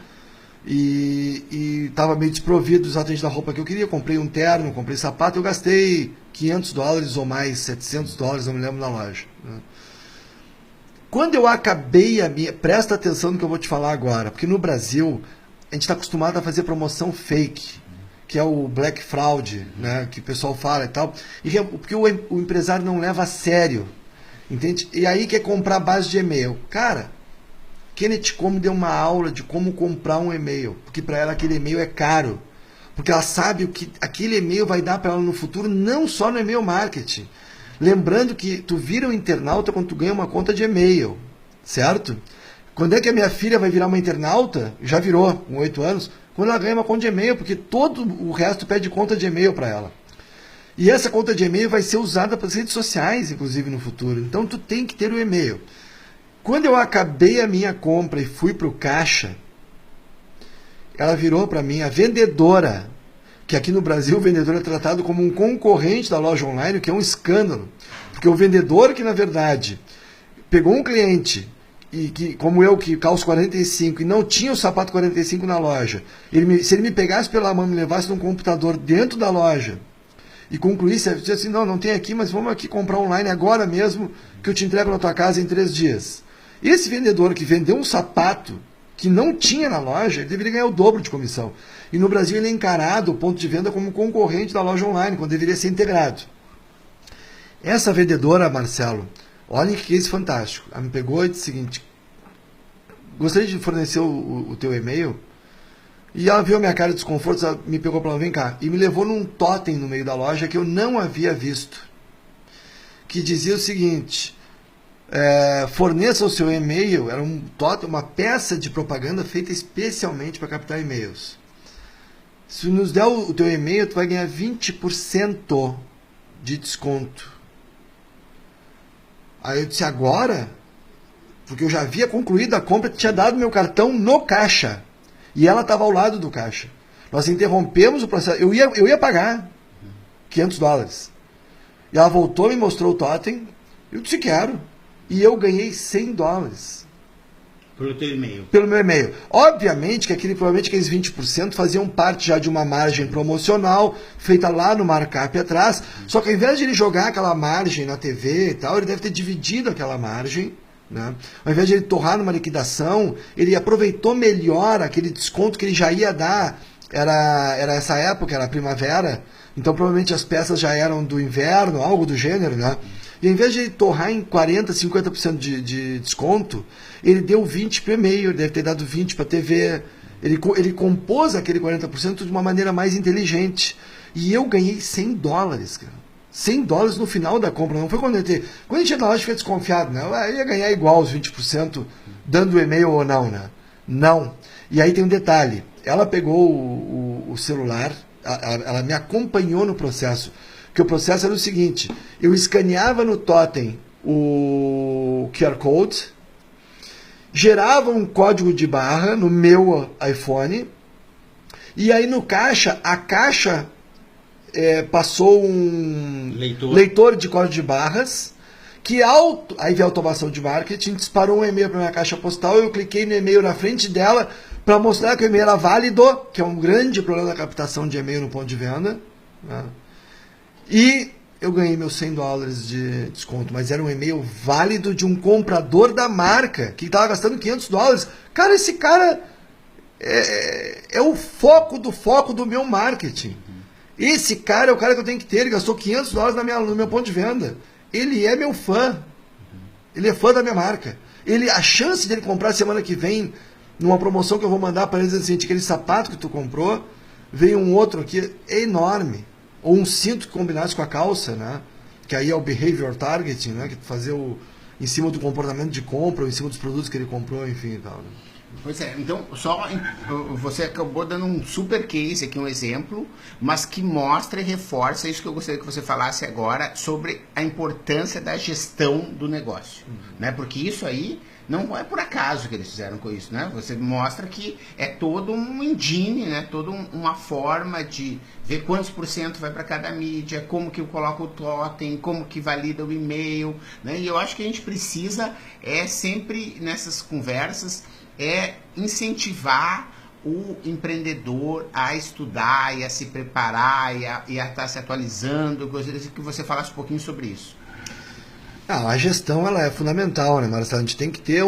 E estava meio desprovido exatamente da roupa que eu queria. Comprei um terno, comprei sapato, eu gastei $500 ou mais, $700, não me lembro, na loja. Né? Quando eu acabei a minha... Presta atenção no que eu vou te falar agora, porque no Brasil a gente está acostumado a fazer promoção fake, que é o Black Fraud, né, que o pessoal fala e tal, porque o empresário não leva a sério, entende? E aí quer comprar a base de e-mail. Cara, Kenneth Come deu uma aula de como comprar um e-mail, porque para ela aquele e-mail é caro, porque ela sabe o que aquele e-mail vai dar para ela no futuro, não só no e-mail marketing. Lembrando que tu vira um internauta quando tu ganha uma conta de e-mail, certo? Quando é que a minha filha vai virar uma internauta? Já virou, com 8 anos, quando ela ganha uma conta de e-mail, porque todo o resto pede conta de e-mail para ela. E essa conta de e-mail vai ser usada para as redes sociais, inclusive, no futuro. Então tu tem que ter o e-mail. Quando eu acabei a minha compra e fui para o caixa, ela virou para mim, a vendedora, que aqui no Brasil o vendedor é tratado como um concorrente da loja online, o que é um escândalo. Porque o vendedor que, na verdade, pegou um cliente, e que, como eu, que calço 45, e não tinha o sapato 45 na loja, se ele me pegasse pela mão e me levasse num computador dentro da loja, e concluísse, disse assim, não tem aqui, mas vamos aqui comprar online agora mesmo, que eu te entrego na tua casa em 3 dias. Esse vendedor que vendeu um sapato que não tinha na loja, ele deveria ganhar o dobro de comissão. E no Brasil ele é encarado, o ponto de venda, como concorrente da loja online, quando deveria ser integrado. Essa vendedora, Marcelo, olhem que case fantástico. Ela me pegou e disse o seguinte, gostaria de fornecer o teu e-mail? E ela viu a minha cara de desconforto, ela me pegou para lá, vem cá, e me levou num totem no meio da loja que eu não havia visto, que dizia o seguinte... forneça o seu e-mail, era uma peça de propaganda feita especialmente para captar e-mails. Se nos der o teu e-mail, tu vai ganhar 20% de desconto. Aí eu disse, agora? Porque eu já havia concluído a compra, tinha dado meu cartão no caixa. E ela estava ao lado do caixa. Nós interrompemos o processo. Eu ia pagar $500. E ela voltou, me mostrou o totem. Eu disse, quero. E eu ganhei $100. Pelo teu e-mail. Pelo meu e-mail. Obviamente que provavelmente aqueles 20% faziam parte já de uma margem promocional, feita lá no markup atrás. Só que ao invés de ele jogar aquela margem na TV e tal, ele deve ter dividido aquela margem. Né? Ao invés de ele torrar numa liquidação, ele aproveitou melhor aquele desconto que ele já ia dar. Era essa época, era a primavera. Então provavelmente as peças já eram do inverno, algo do gênero, né? E ao invés de ele torrar em 40%, 50% de desconto, ele deu 20% para o e-mail, ele deve ter dado 20% para a TV. Ele compôs aquele 40% de uma maneira mais inteligente. E eu ganhei $100, cara. $100 no final da compra. Não foi quando eu entrei. Quando a gente entra na loja, fica desconfiado, né? Eu ia ganhar igual os 20%, dando o e-mail ou não, né? Não. E aí tem um detalhe. Ela pegou o celular, ela me acompanhou no processo. Porque o processo era o seguinte, eu escaneava no totem o QR Code, gerava um código de barra no meu iPhone, E aí no caixa, a caixa passou um leitor de código de barras, aí veio a automação de marketing, disparou um e-mail para minha caixa postal, eu cliquei no e-mail na frente dela para mostrar que o e-mail era válido, que é um grande problema da captação de e-mail no ponto de venda, né? E eu ganhei meus $100 de desconto, mas era um e-mail válido de um comprador da marca, que estava gastando $500. Cara, esse cara é o foco do meu marketing. Esse cara é o cara que eu tenho que ter, ele gastou $500 no meu ponto de venda. Ele é meu fã. Ele é fã da minha marca. A chance dele comprar semana que vem, numa promoção que eu vou mandar para ele, dizer assim, aquele sapato que tu comprou, veio um outro aqui, é enorme. Ou um cinto que combinasse com a calça, né? Que aí é o behavior targeting, né? Que fazer em cima do comportamento de compra, ou em cima dos produtos que ele comprou, enfim e tal, né? Pois é, então você acabou dando um super case aqui, um exemplo, mas que mostra e reforça isso que eu gostaria que você falasse agora sobre a importância da gestão do negócio, né? Porque isso aí não é por acaso que eles fizeram com isso, né? Você mostra que é todo um engine, né? Toda uma forma de ver quantos % vai para cada mídia, como que eu coloco o totem, como que valida o e-mail, né? E eu acho que a gente precisa sempre nessas conversas incentivar o empreendedor a estudar e a se preparar e a estar se atualizando. Eu gostaria que você falasse um pouquinho sobre isso. A gestão ela é fundamental, né, Marcelo? A gente tem que ter,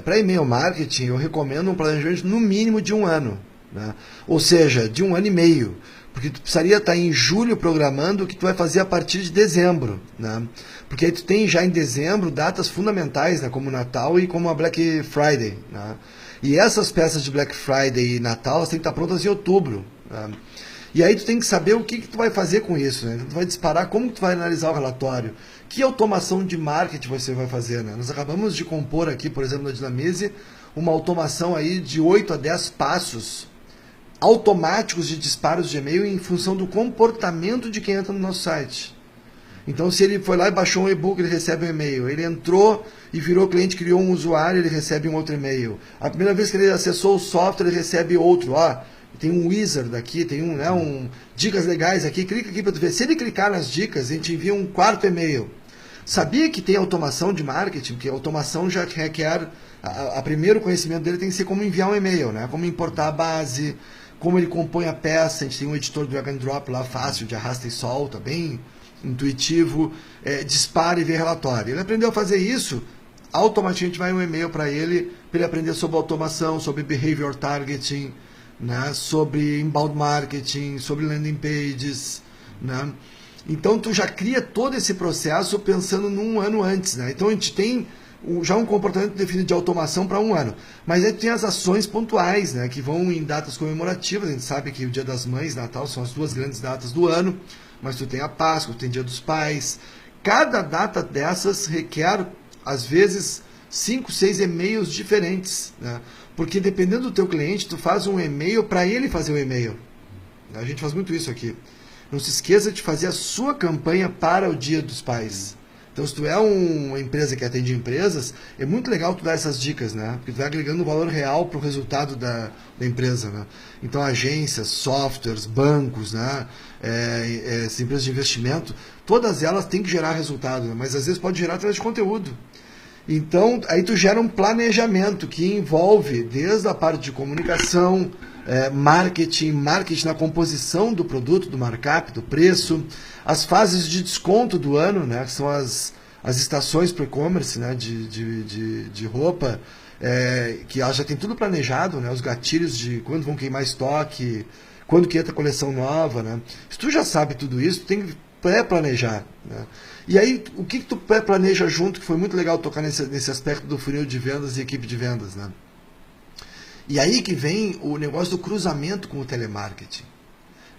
para e-mail marketing, eu recomendo um planejamento no mínimo de 1 ano. Né? Ou seja, de 1 ano e meio. Porque tu precisaria estar em julho programando o que tu vai fazer a partir de dezembro. Né? Porque aí tu tem já em dezembro datas fundamentais, né, como o Natal e como a Black Friday. Né? E essas peças de Black Friday e Natal elas têm que estar prontas em outubro. Né? E aí tu tem que saber o que tu vai fazer com isso. Né? Tu vai disparar, como tu vai analisar o relatório. Que automação de marketing você vai fazer? Né? Nós acabamos de compor aqui, por exemplo, na Dinamize, uma automação aí de 8 a 10 passos automáticos de disparos de e-mail em função do comportamento de quem entra no nosso site. Então, se ele foi lá e baixou um e-book, ele recebe um e-mail. Ele entrou e virou cliente, criou um usuário, ele recebe um outro e-mail. A primeira vez que ele acessou o software, ele recebe outro. Tem um wizard aqui, tem dicas legais aqui, clica aqui para tu ver. Se ele clicar nas dicas, a gente envia um 4º e-mail. Sabia que tem automação de marketing? Porque a automação já requer... A primeiro conhecimento dele tem que ser como enviar um e-mail, né? Como importar a base, como ele compõe a peça. A gente tem um editor drag and drop lá, fácil, de arrasta e solta, bem intuitivo. Dispara e vê relatório. Ele aprendeu a fazer isso, automaticamente vai um e-mail para ele aprender sobre automação, sobre behavior targeting, né? Sobre inbound marketing, sobre landing pages, né? Então, tu já cria todo esse processo pensando num ano antes, né? Então, a gente tem já um comportamento definido de automação para 1 ano. Mas aí tem as ações pontuais, né? Que vão em datas comemorativas. A gente sabe que o Dia das Mães, Natal, são as 2 grandes datas do ano. Mas tu tem a Páscoa, tu tem Dia dos Pais. Cada data dessas requer, às vezes, 5, 6 e-mails diferentes, né? Porque dependendo do teu cliente, tu faz um e-mail para ele fazer o e-mail. A gente faz muito isso aqui. Não se esqueça de fazer a sua campanha para o Dia dos Pais. Então, se tu é uma empresa que atende empresas, é muito legal tu dar essas dicas, né? Porque tu vai agregando um valor real para o resultado da empresa, né? Então, agências, softwares, bancos, né? As empresas de investimento, todas elas têm que gerar resultado, né? Mas às vezes pode gerar através de conteúdo. Então, aí tu gera um planejamento que envolve desde a parte de comunicação, marketing na composição do produto, do markup, do preço, as fases de desconto do ano, né, que são as estações para e-commerce, né, de roupa, que já tem tudo planejado, né, os gatilhos de quando vão queimar estoque, quando que entra a coleção nova. Né. Se tu já sabe tudo isso, tu tem que pré-planejar. Né. E aí, o que tu pré-planeja junto, que foi muito legal tocar nesse aspecto do funil de vendas e equipe de vendas, né? E aí que vem o negócio do cruzamento com o telemarketing.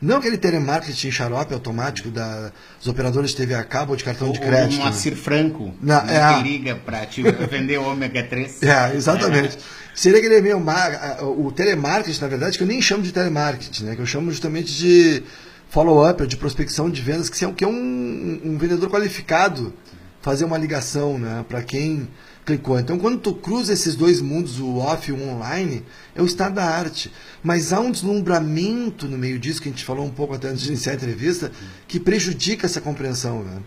Não aquele telemarketing xarope automático das operadoras de TV a cabo ou de cartão de crédito. O Moacir Franco, que liga para te vender o ômega 3. Exatamente. Seria aquele meio... O telemarketing, na verdade, que eu nem chamo de telemarketing, né? Que eu chamo justamente de follow-up, de prospecção de vendas, que é um vendedor qualificado fazer uma ligação, né? Para quem clicou. Então, quando tu cruza esses dois mundos, o off e o online, é o estado da arte. Mas há um deslumbramento no meio disso, que a gente falou um pouco até antes de iniciar a entrevista, que prejudica essa compreensão. Né?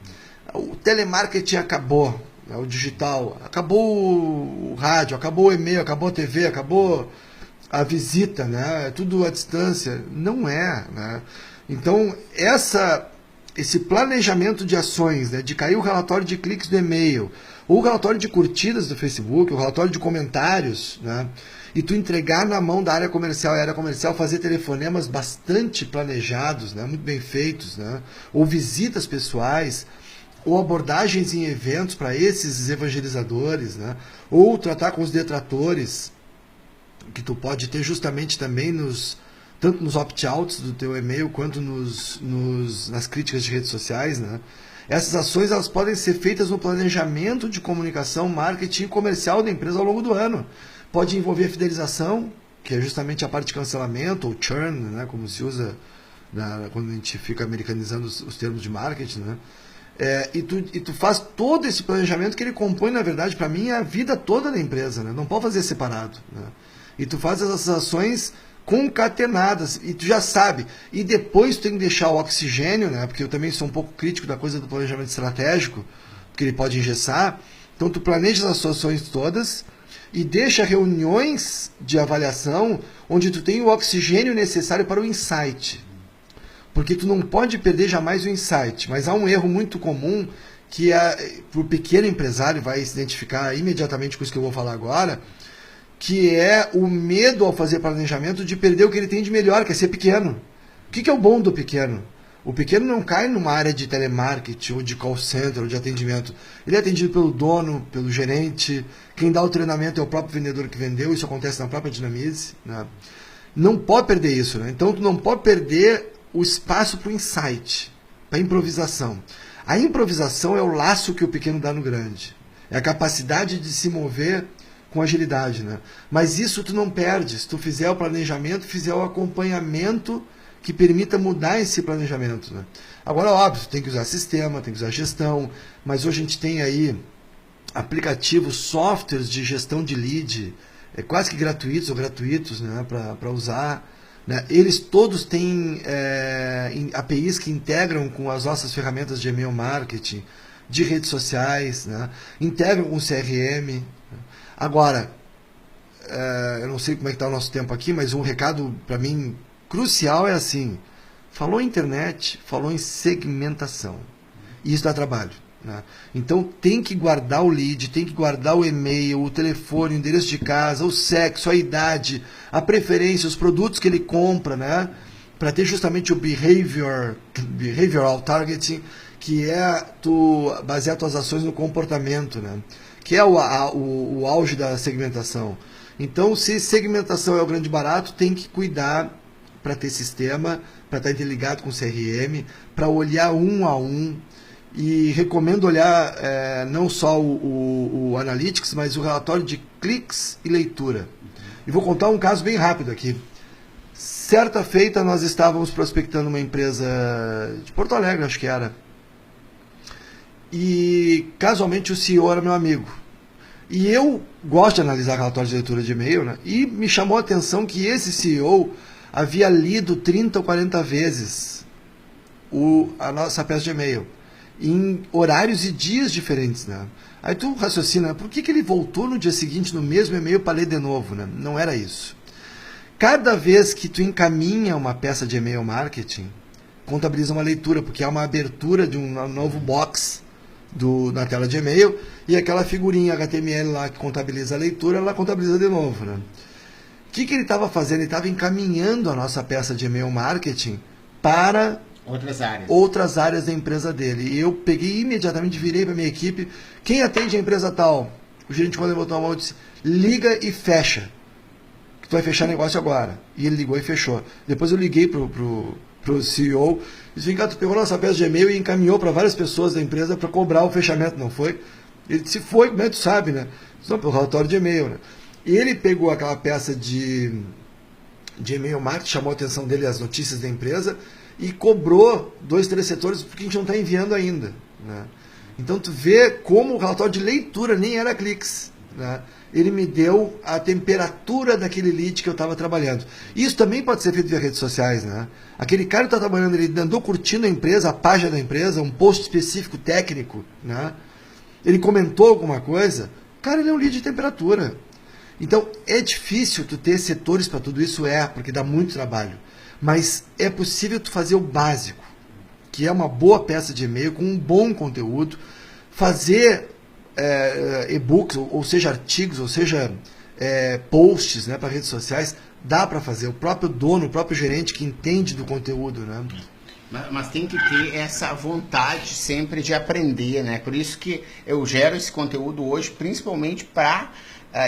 O telemarketing acabou, né? O digital, acabou o rádio, acabou o e-mail, acabou a TV, acabou a visita, né? Tudo à distância. Não é. Né? Então, esse planejamento de ações, né? De cair o relatório de cliques do e-mail, ou o relatório de curtidas do Facebook, o relatório de comentários, né? E tu entregar na mão da área comercial, e a área comercial fazer telefonemas bastante planejados, né? Muito bem feitos, né? Ou visitas pessoais, ou abordagens em eventos para esses evangelizadores, né? Ou tratar com os detratores, que tu pode ter justamente também tanto nos opt-outs do teu e-mail quanto nas críticas de redes sociais, né? Essas ações elas podem ser feitas no planejamento de comunicação, marketing e comercial da empresa ao longo do ano. Pode envolver fidelização, que é justamente a parte de cancelamento, ou churn, né? Como se usa quando a gente fica americanizando os termos de marketing, né? E tu faz todo esse planejamento que ele compõe, na verdade, para mim, a vida toda da empresa, né? Não pode fazer separado, né? E tu faz essas ações concatenadas, e tu já sabe. E depois tu tem que deixar o oxigênio, né? Porque eu também sou um pouco crítico da coisa do planejamento estratégico, porque ele pode engessar. Então tu planeja as suas ações todas e deixa reuniões de avaliação onde tu tem o oxigênio necessário para o insight. Porque tu não pode perder jamais o insight. Mas há um erro muito comum que para o pequeno empresário vai se identificar imediatamente com isso que eu vou falar agora, que é o medo ao fazer planejamento de perder o que ele tem de melhor, que é ser pequeno. O que é o bom do pequeno? O pequeno não cai numa área de telemarketing, ou de call center, ou de atendimento. Ele é atendido pelo dono, pelo gerente. Quem dá o treinamento é o próprio vendedor que vendeu. Isso acontece na própria Dinamize. Né? Não pode perder isso. Né? Então, tu não pode perder o espaço para o insight, para a improvisação. A improvisação é o laço que o pequeno dá no grande. É a capacidade de se mover com agilidade, né? Mas isso tu não perde se tu fizer o planejamento, fizer o acompanhamento que permita mudar esse planejamento, né? Agora, óbvio, tem que usar sistema, tem que usar gestão, mas hoje a gente tem aí aplicativos, softwares de gestão de lead, quase que gratuitos ou gratuitos, né, para usar, né? Eles todos têm APIs que integram com as nossas ferramentas de e-mail marketing, de redes sociais, né? Integram com o CRM. Agora, eu não sei como é que está o nosso tempo aqui, mas um recado para mim crucial é assim: falou em internet, falou em segmentação. E isso dá trabalho. Né? Então tem que guardar o lead, tem que guardar o e-mail, o telefone, o endereço de casa, o sexo, a idade, a preferência, os produtos que ele compra, né? Para ter justamente o behavioral targeting, que é tu basear tuas ações no comportamento, né? Que é o auge da segmentação. Então, se segmentação é o grande barato, tem que cuidar para ter sistema, para estar interligado com o CRM, para olhar um a um. E recomendo olhar não só o Analytics, mas o relatório de cliques e leitura. E vou contar um caso bem rápido aqui. Certa feita, nós estávamos prospectando uma empresa de Porto Alegre, acho que era. E casualmente o CEO era meu amigo. E eu gosto de analisar relatórios de leitura de e-mail, né? E me chamou a atenção que esse CEO havia lido 30 ou 40 vezes a nossa peça de e-mail, em horários e dias diferentes, né? Aí tu raciocina, por que ele voltou no dia seguinte no mesmo e-mail para ler de novo, né? Não era isso. Cada vez que tu encaminha uma peça de e-mail marketing, contabiliza uma leitura, porque há uma abertura de um novo box na tela de e-mail, e aquela figurinha HTML lá que contabiliza a leitura, ela contabiliza de novo, né? O que ele estava fazendo? Ele estava encaminhando a nossa peça de e-mail marketing para outras áreas da empresa dele. E eu peguei imediatamente, virei para minha equipe: quem atende a empresa tal? O gerente, quando ele botou a mão, disse: liga e fecha, que tu vai fechar negócio agora. E ele ligou e fechou. Depois eu liguei pro CEO, disse: vem cá, tu pegou nossa peça de e-mail e encaminhou para várias pessoas da empresa para cobrar o fechamento, não foi? Ele disse: foi, como é que tu sabe, né? Não, pelo relatório de e-mail, né? Ele pegou aquela peça de e-mail marketing, chamou a atenção dele as notícias da empresa e cobrou 2, 3 setores porque a gente não está enviando ainda, né? Então tu vê como o relatório de leitura nem era cliques, né? Ele me deu a temperatura daquele lead que eu estava trabalhando. Isso também pode ser feito via redes sociais, né? Aquele cara que está trabalhando, ele andou curtindo a empresa, a página da empresa, um post específico técnico, né? Ele comentou alguma coisa, cara, ele é um lead de temperatura. Então, é difícil tu ter setores para tudo isso, porque dá muito trabalho. Mas é possível tu fazer o básico, que é uma boa peça de e-mail com um bom conteúdo, fazer e-books, ou seja, artigos, ou seja, posts, né, para redes sociais, dá para fazer. O próprio dono, o próprio gerente que entende do conteúdo, né? Mas tem que ter essa vontade sempre de aprender, né? Por isso que eu gero esse conteúdo hoje, principalmente para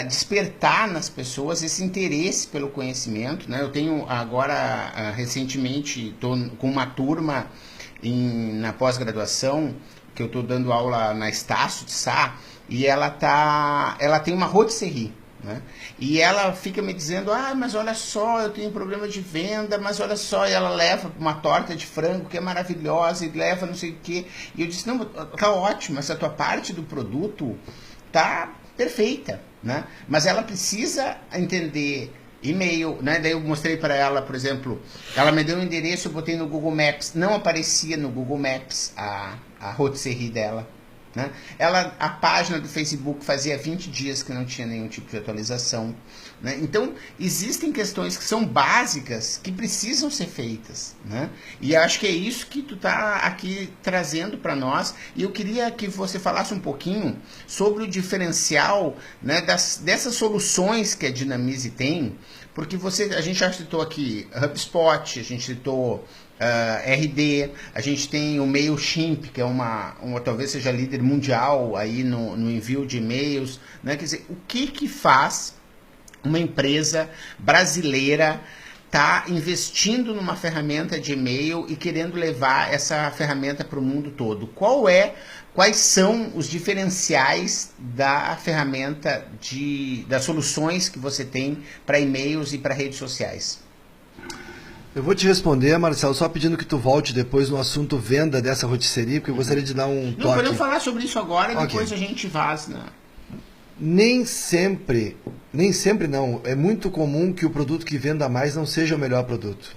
despertar nas pessoas esse interesse pelo conhecimento, né? Eu tenho agora, recentemente, estou com uma turma na pós-graduação, que eu estou dando aula na Estácio de Sá, e ela tem uma rotisserie, né? E ela fica me dizendo, mas olha só, eu tenho problema de venda, mas olha só, e ela leva uma torta de frango que é maravilhosa, e leva não sei o quê. E eu disse, não, tá ótimo, essa tua parte do produto tá perfeita, né? Mas ela precisa entender e-mail, né? Daí eu mostrei para ela, por exemplo, ela me deu um endereço, eu botei no Google Maps, não aparecia no Google Maps a rotisserie dela, né? A página do Facebook fazia 20 dias que não tinha nenhum tipo de atualização, né? Então, existem questões que são básicas que precisam ser feitas, né? E acho que é isso que tu tá aqui trazendo para nós, e eu queria que você falasse um pouquinho sobre o diferencial, né, dessas soluções que a Dinamize tem, porque a gente já citou aqui HubSpot, a gente citou RD, a gente tem o MailChimp, que é talvez seja líder mundial aí no envio de e-mails, né? Quer dizer, o que faz uma empresa brasileira tá investindo numa ferramenta de e-mail e querendo levar essa ferramenta para o mundo todo? Quais são os diferenciais da ferramenta das soluções que você tem para e-mails e para redes sociais? Eu vou te responder, Marcelo, só pedindo que tu volte depois no assunto venda dessa rotisserie, porque eu gostaria de dar um toque. Não, podemos falar sobre isso agora e depois a gente faz, né? Nem sempre não. É muito comum que o produto que venda mais não seja o melhor produto.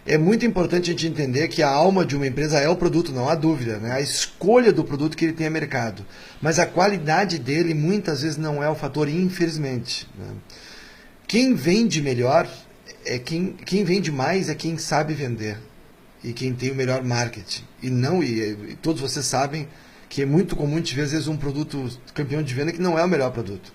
É muito importante a gente entender que a alma de uma empresa é o produto, não há dúvida, né? A escolha do produto que ele tem no mercado. Mas a qualidade dele muitas vezes não é o fator, infelizmente, né? Quem vende melhor quem vende mais é quem sabe vender e quem tem o melhor marketing. E todos vocês sabem que é muito comum a gente ver às vezes um produto campeão de venda que não é o melhor produto.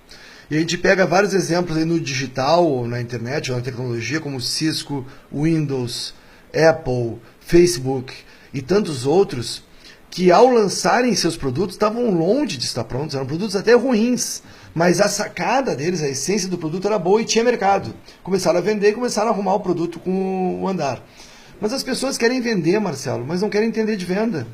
E a gente pega vários exemplos aí no digital, ou na internet, ou na tecnologia, como Cisco, Windows, Apple, Facebook e tantos outros, que ao lançarem seus produtos estavam longe de estar prontos, eram produtos até ruins, mas a sacada deles, a essência do produto era boa e tinha mercado. Começaram a vender e começaram a arrumar o produto com o andar. Mas as pessoas querem vender, Marcelo, mas não querem entender de venda.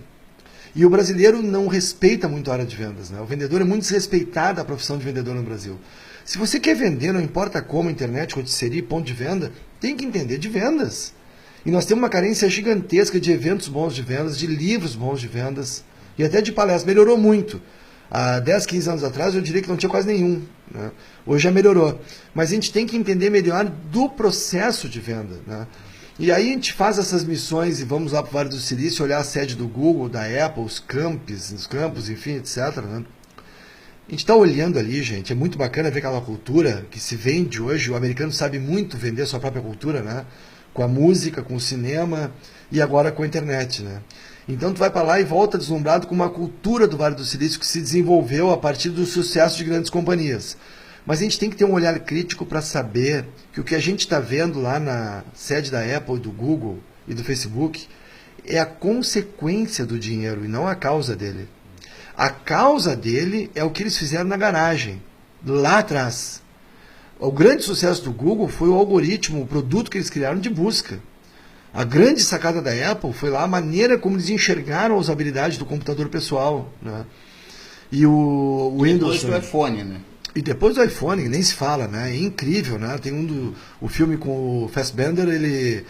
E o brasileiro não respeita muito a área de vendas, né? O vendedor é muito desrespeitado, a profissão de vendedor no Brasil. Se você quer vender, não importa como, internet, rotisserie, ponto de venda, tem que entender de vendas. E nós temos uma carência gigantesca de eventos bons de vendas, de livros bons de vendas e até de palestras. Melhorou muito. Há 10, 15 anos atrás eu diria que não tinha quase nenhum, né? Hoje já melhorou. Mas a gente tem que entender melhor do processo de venda, né? E aí a gente faz essas missões e vamos lá para o Vale do Silício, olhar a sede do Google, da Apple, os campos, enfim, etc., né? A gente está olhando ali, gente, é muito bacana ver aquela cultura que se vende hoje. O americano sabe muito vender a sua própria cultura, né? Com a música, com o cinema e agora com a internet, né? Então tu vai para lá e volta deslumbrado com uma cultura do Vale do Silício que se desenvolveu a partir do sucesso de grandes companhias. Mas a gente tem que ter um olhar crítico para saber que o que a gente está vendo lá na sede da Apple, do Google e do Facebook é a consequência do dinheiro e não a causa dele. A causa dele é o que eles fizeram na garagem, lá atrás. O grande sucesso do Google foi o algoritmo, o produto que eles criaram de busca. A grande sacada da Apple foi lá a maneira como eles enxergaram a usabilidade do computador pessoal, né? E o Windows... Depois do iPhone, né? E depois do iPhone, nem se fala, né? É incrível, né? Tem o filme com o Fassbender, ele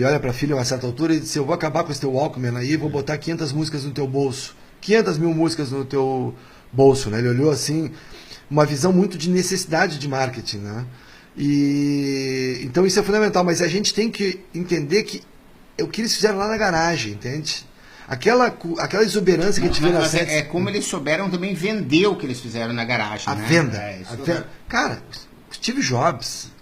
olha para a filha a uma certa altura e diz: eu vou acabar com esse teu Walkman aí, vou botar 500 músicas no teu bolso. 500 mil músicas no teu bolso, né? Ele olhou assim, uma visão muito de necessidade de marketing, né? E então isso é fundamental, mas a gente tem que entender que é o que eles fizeram lá na garagem, entende? Aquela exuberância que a gente vê na série. É como eles souberam também vender o que eles fizeram na garagem. A venda. Cara, Steve Jobs,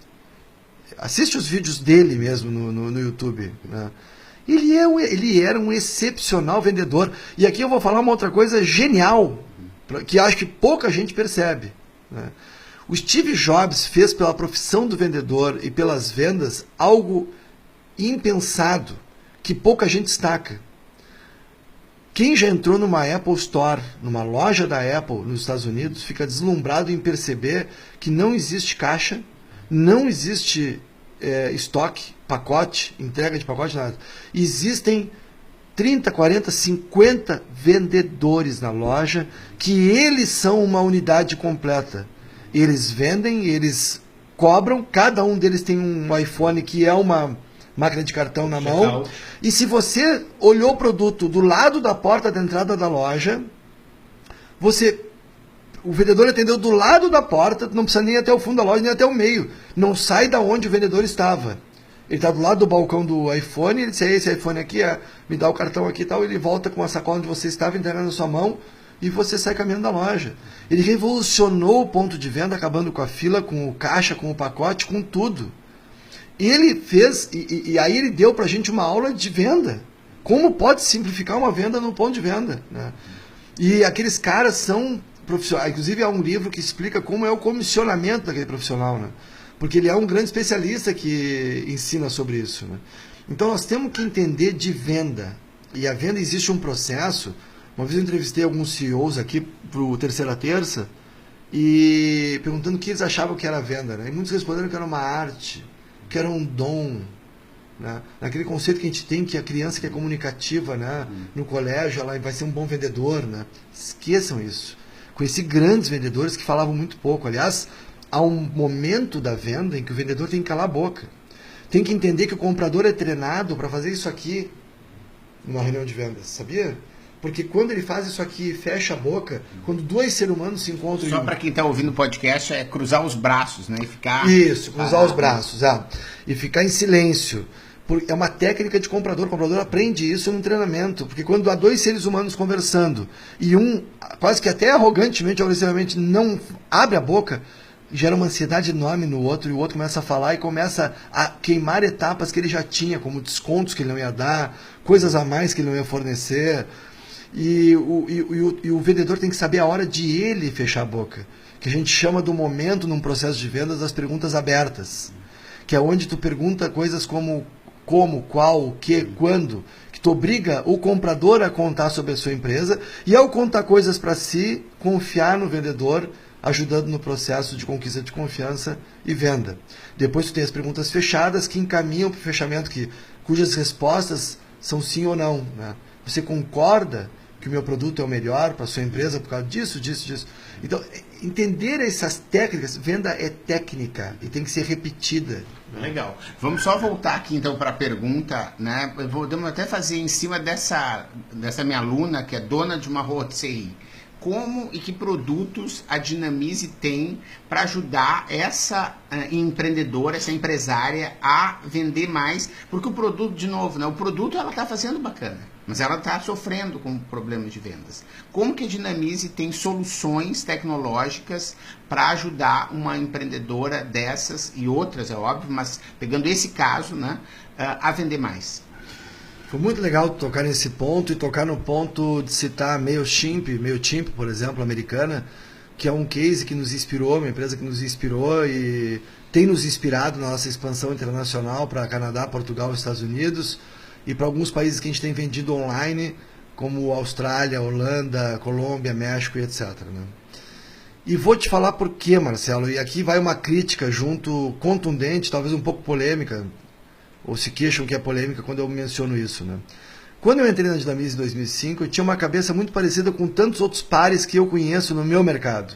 assiste os vídeos dele mesmo no YouTube, né? Ele era um excepcional vendedor. E aqui eu vou falar uma outra coisa genial, que acho que pouca gente percebe, né? O Steve Jobs fez pela profissão do vendedor e pelas vendas algo impensado, que pouca gente destaca. Quem já entrou numa Apple Store, numa loja da Apple nos Estados Unidos, fica deslumbrado em perceber que não existe caixa, não existe estoque, pacote, entrega de pacote, nada. Existem 30, 40, 50 vendedores na loja que eles são uma unidade completa. Eles vendem, eles cobram, cada um deles tem um iPhone que é uma máquina de cartão na mão. E se você olhou o produto do lado da porta da entrada da loja, o vendedor atendeu do lado da porta, não precisa nem ir até o fundo da loja, nem até o meio. Não sai da onde o vendedor estava. Ele está do lado do balcão do iPhone, ele disse, esse iPhone aqui, me dá o cartão aqui e tal, ele volta com a sacola onde você estava, entregando na sua mão, e você sai caminhando da loja. Ele revolucionou o ponto de venda, acabando com a fila, com o caixa, com o pacote, com tudo. Ele fez, e aí ele deu pra gente uma aula de venda. Como pode simplificar uma venda no ponto de venda, né? E aqueles caras são profissionais. Inclusive há um livro que explica como é o comissionamento daquele profissional, né? Porque ele é um grande especialista que ensina sobre isso, né? Então nós temos que entender de venda. E a venda existe um processo. Uma vez eu entrevistei alguns CEOs aqui pro Terceira Terça e perguntando o que eles achavam que era venda, né? E muitos responderam que era uma arte, que era um dom, né? Naquele conceito que a gente tem que a criança que é comunicativa, né? No colégio ela vai ser um bom vendedor, né? Esqueçam isso. Conheci grandes vendedores que falavam muito pouco. Aliás, há um momento da venda em que o vendedor tem que calar a boca. Tem que entender que o comprador é treinado para fazer isso aqui numa reunião de vendas, sabia? Porque quando ele faz isso aqui, fecha a boca, quando dois seres humanos se encontram... Só para quem está ouvindo o podcast, é cruzar os braços, né? E ficar... Isso, cruzar os braços, e ficar em silêncio. É uma técnica de comprador. O comprador aprende isso no treinamento. Porque quando há dois seres humanos conversando e um, quase que até arrogantemente, agressivamente, não abre a boca, gera uma ansiedade enorme no outro, e o outro começa a falar e começa a queimar etapas que ele já tinha, como descontos que ele não ia dar, coisas a mais que ele não ia fornecer... E o vendedor tem que saber a hora de ele fechar a boca, que a gente chama do momento num processo de vendas das perguntas abertas, que é onde tu pergunta coisas como, qual, o que, quando, que tu obriga o comprador a contar sobre a sua empresa e ao contar coisas para si, confiar no vendedor, ajudando no processo de conquista de confiança e venda. Depois tu tem as perguntas fechadas que encaminham para o fechamento, cujas respostas são sim ou não, né? Você concorda que o meu produto é o melhor para a sua empresa por causa disso, disso, disso? Então, entender essas técnicas, venda é técnica e tem que ser repetida. Legal. Vamos só voltar aqui então para a pergunta, né? Podemos até fazer em cima dessa minha aluna, que é dona de uma rotisserie. Como e que produtos a Dinamize tem para ajudar essa empreendedora, essa empresária a vender mais? Porque o produto, de novo, né? O produto ela está fazendo bacana, mas ela está sofrendo com problemas de vendas. Como que a Dinamize tem soluções tecnológicas para ajudar uma empreendedora dessas e outras, é óbvio, mas pegando esse caso, né, a vender mais? Foi muito legal tocar nesse ponto e tocar no ponto de citar MailChimp, por exemplo, americana, que é um case que nos inspirou, uma empresa que nos inspirou e tem nos inspirado na nossa expansão internacional para Canadá, Portugal e Estados Unidos e para alguns países que a gente tem vendido online, como Austrália, Holanda, Colômbia, México e etc. Né? E vou te falar por quê, Marcelo, e aqui vai uma crítica junto, contundente, talvez um pouco polêmica, ou se queixam que é polêmica quando eu menciono isso, né? Quando eu entrei na Dinamize em 2005, eu tinha uma cabeça muito parecida com tantos outros pares que eu conheço no meu mercado.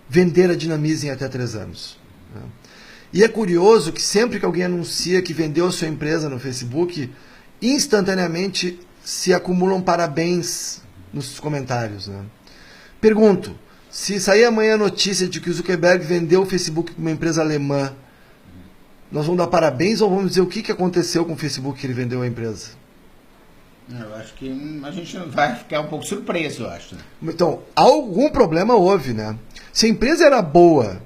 Vender a Dinamize em até 3 anos. Né? E é curioso que sempre que alguém anuncia que vendeu a sua empresa no Facebook, instantaneamente se acumulam parabéns nos comentários, né? Pergunto, se sair amanhã a notícia de que o Zuckerberg vendeu o Facebook para uma empresa alemã, nós vamos dar parabéns ou vamos dizer o que aconteceu com o Facebook que ele vendeu a empresa? Eu acho que a gente vai ficar um pouco surpreso, eu acho. Né? Então, algum problema houve, né? Se a empresa era boa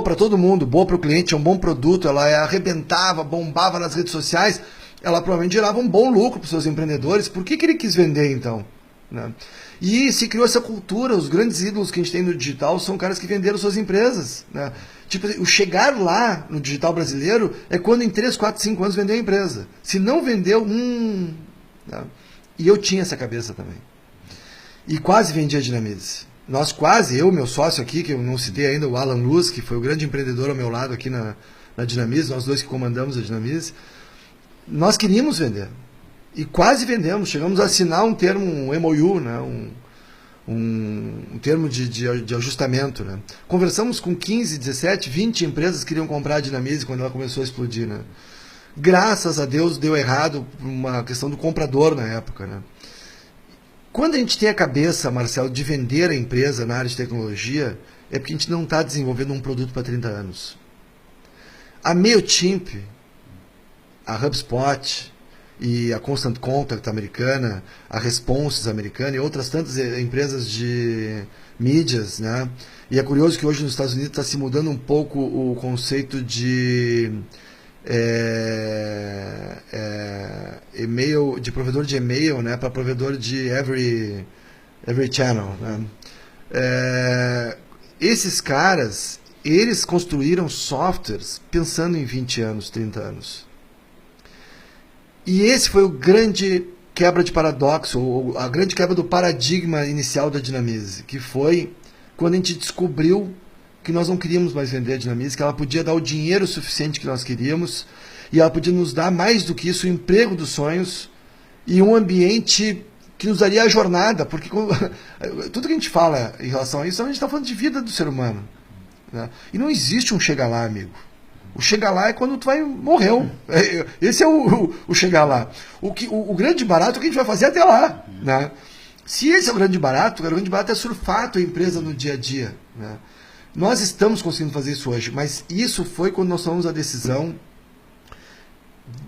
para todo mundo, boa para o cliente, é um bom produto, ela arrebentava, bombava nas redes sociais, ela provavelmente gerava um bom lucro para os seus empreendedores. Por que ele quis vender, então? Né? E se criou essa cultura, os grandes ídolos que a gente tem no digital são caras que venderam suas empresas. Né? Tipo, o chegar lá no digital brasileiro é quando em 3, 4, 5 anos vendeu a empresa. Se não vendeu, né? E eu tinha essa cabeça também. E quase vendi a Dinamize. Nós quase, eu, meu sócio aqui, que eu não citei ainda, o Alan Luz, que foi o grande empreendedor ao meu lado aqui na Dinamize, nós dois que comandamos a Dinamize, nós queríamos vender. E quase vendemos, chegamos a assinar um termo, um MOU, né? um termo de ajustamento. Né? Conversamos com 15, 17, 20 empresas que queriam comprar a Dinamize quando ela começou a explodir. Né? Graças a Deus deu errado por uma questão do comprador na época. Né? Quando a gente tem a cabeça, Marcelo, de vender a empresa na área de tecnologia, é porque a gente não está desenvolvendo um produto para 30 anos. A MailChimp, a HubSpot e a Constant Contact americana, a Responses americana e outras tantas empresas de mídias, né? E é curioso que hoje nos Estados Unidos está se mudando um pouco o conceito de e-mail, de provedor de e-mail, né, para provedor de every channel. Né? Esses caras, eles construíram softwares pensando em 20 anos, 30 anos. E esse foi o grande quebra de paradoxo, ou a grande quebra do paradigma inicial da Dinamize, que foi quando a gente descobriu que nós não queríamos mais vender a Dinamize, que ela podia dar o dinheiro suficiente que nós queríamos, e ela podia nos dar mais do que isso, o emprego dos sonhos, e um ambiente que nos daria a jornada, porque tudo que a gente fala em relação a isso, a gente está falando de vida do ser humano. Né? E não existe um chegar lá, amigo. O chegar lá é quando tu morreu. Esse é o chegar lá. O grande barato é o que a gente vai fazer até lá. Né? Se esse é o grande barato é surfar a tua empresa no dia a dia. Né? Nós estamos conseguindo fazer isso hoje, mas isso foi quando nós tomamos a decisão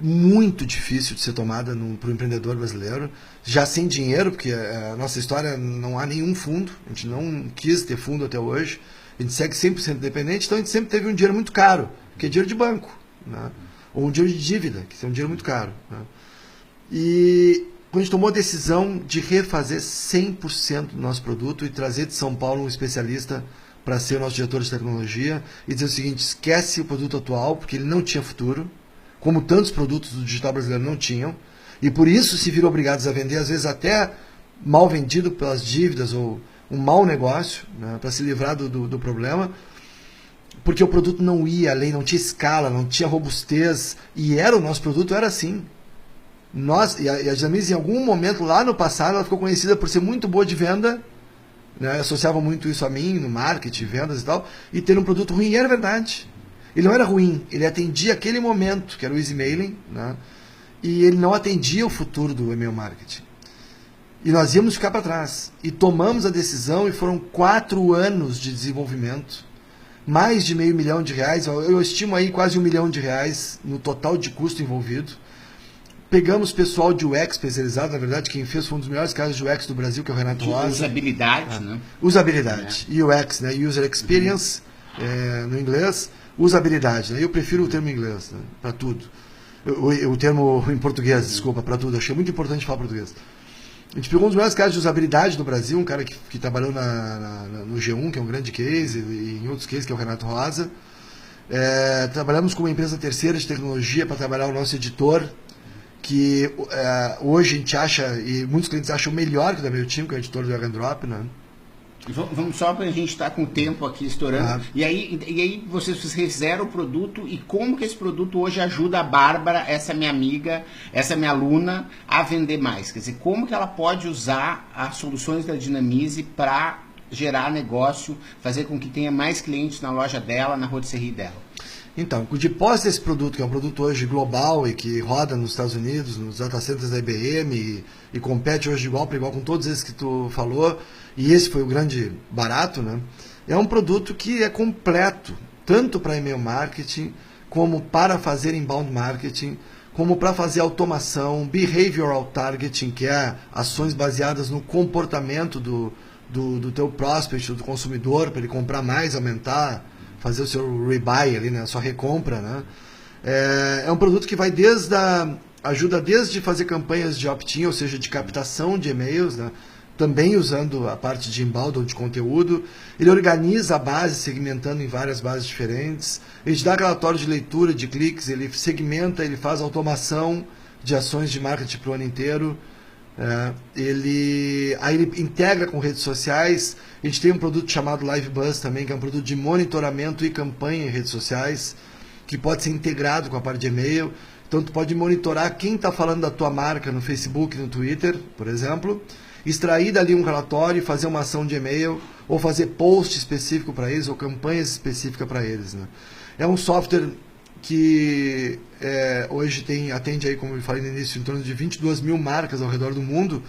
muito difícil de ser tomada para o empreendedor brasileiro, já sem dinheiro, porque a nossa história não há nenhum fundo, a gente não quis ter fundo até hoje, a gente segue 100% independente, então a gente sempre teve um dinheiro muito caro, que é dinheiro de banco, né? Ou um dinheiro de dívida, que é um dinheiro muito caro. Né? E quando a gente tomou a decisão de refazer 100% do nosso produto e trazer de São Paulo um especialista para ser o nosso diretor de tecnologia e dizer o seguinte: esquece o produto atual, porque ele não tinha futuro, como tantos produtos do digital brasileiro não tinham, e por isso se viram obrigados a vender, às vezes até mal vendido pelas dívidas ou um mau negócio, né, para se livrar do problema, porque o produto não ia além, não tinha escala, não tinha robustez, e o nosso produto era assim. E a Dinamize, em algum momento lá no passado, ela ficou conhecida por ser muito boa de venda, né, associava muito isso a mim, no marketing, vendas e tal, e ter um produto ruim, e era verdade. Ele não era ruim, ele atendia aquele momento, que era o easy mailing, né, e ele não atendia o futuro do e-mail marketing. E nós íamos ficar para trás. E tomamos a decisão, e foram 4 anos de desenvolvimento, mais de R$500 mil, eu estimo aí quase R$1 milhão no total de custo envolvido. Pegamos pessoal de UX especializado, na verdade, quem fez foi um dos melhores casos de UX do Brasil, que é o Renato Rosa. Usabilidade, né? Usabilidade. UX, né? User Experience, no inglês. Usabilidade, né? Eu prefiro o termo em inglês, né? Para tudo. O termo em português, desculpa, para tudo. Achei muito importante falar português. A gente pegou um dos melhores casos de usabilidade do Brasil, um cara que trabalhou no G1, que é um grande case, e em outros cases, que é o Renato Rosa. Trabalhamos com uma empresa terceira de tecnologia para trabalhar o nosso editor, que hoje a gente acha, e muitos clientes acham melhor que o da MailChimp, que é o editor do Drag and Drop, né? Vamos só para a gente estar com o tempo aqui estourando. E aí vocês refizeram o produto, e como que esse produto hoje ajuda a Bárbara, essa minha amiga, essa minha aluna, a vender mais? Quer dizer, como que ela pode usar as soluções da Dinamize para gerar negócio, fazer com que tenha mais clientes na loja dela, na rotisserie dela? Então, de posse desse produto, que é um produto hoje global e que roda nos Estados Unidos, nos data centers da IBM e compete hoje de igual para igual com todos esses que tu falou, e esse foi o grande barato, né? É um produto que é completo, tanto para e-mail marketing, como para fazer inbound marketing, como para fazer automação, behavioral targeting, que é ações baseadas no comportamento do teu prospect, do consumidor, para ele comprar mais, aumentar, fazer o seu rebuy ali, né, a sua recompra, né? É um produto que vai ajuda desde fazer campanhas de opt-in, ou seja, de captação de e-mails, né, também usando a parte de inbound ou de conteúdo. Ele organiza a base, segmentando em várias bases diferentes. Ele te dá relatório de leitura de cliques, ele segmenta, ele faz automação de ações de marketing para o ano inteiro. Ele integra com redes sociais. A gente tem um produto chamado LiveBuzz também, que é um produto de monitoramento e campanha em redes sociais, que pode ser integrado com a parte de e-mail. Então tu pode monitorar quem está falando da tua marca no Facebook, no Twitter, por exemplo, extrair dali um relatório e fazer uma ação de e-mail, ou fazer post específico para eles, ou campanhas específicas para eles, né? É um software que hoje atende aí, como eu falei no início, em torno de 22 mil marcas ao redor do mundo,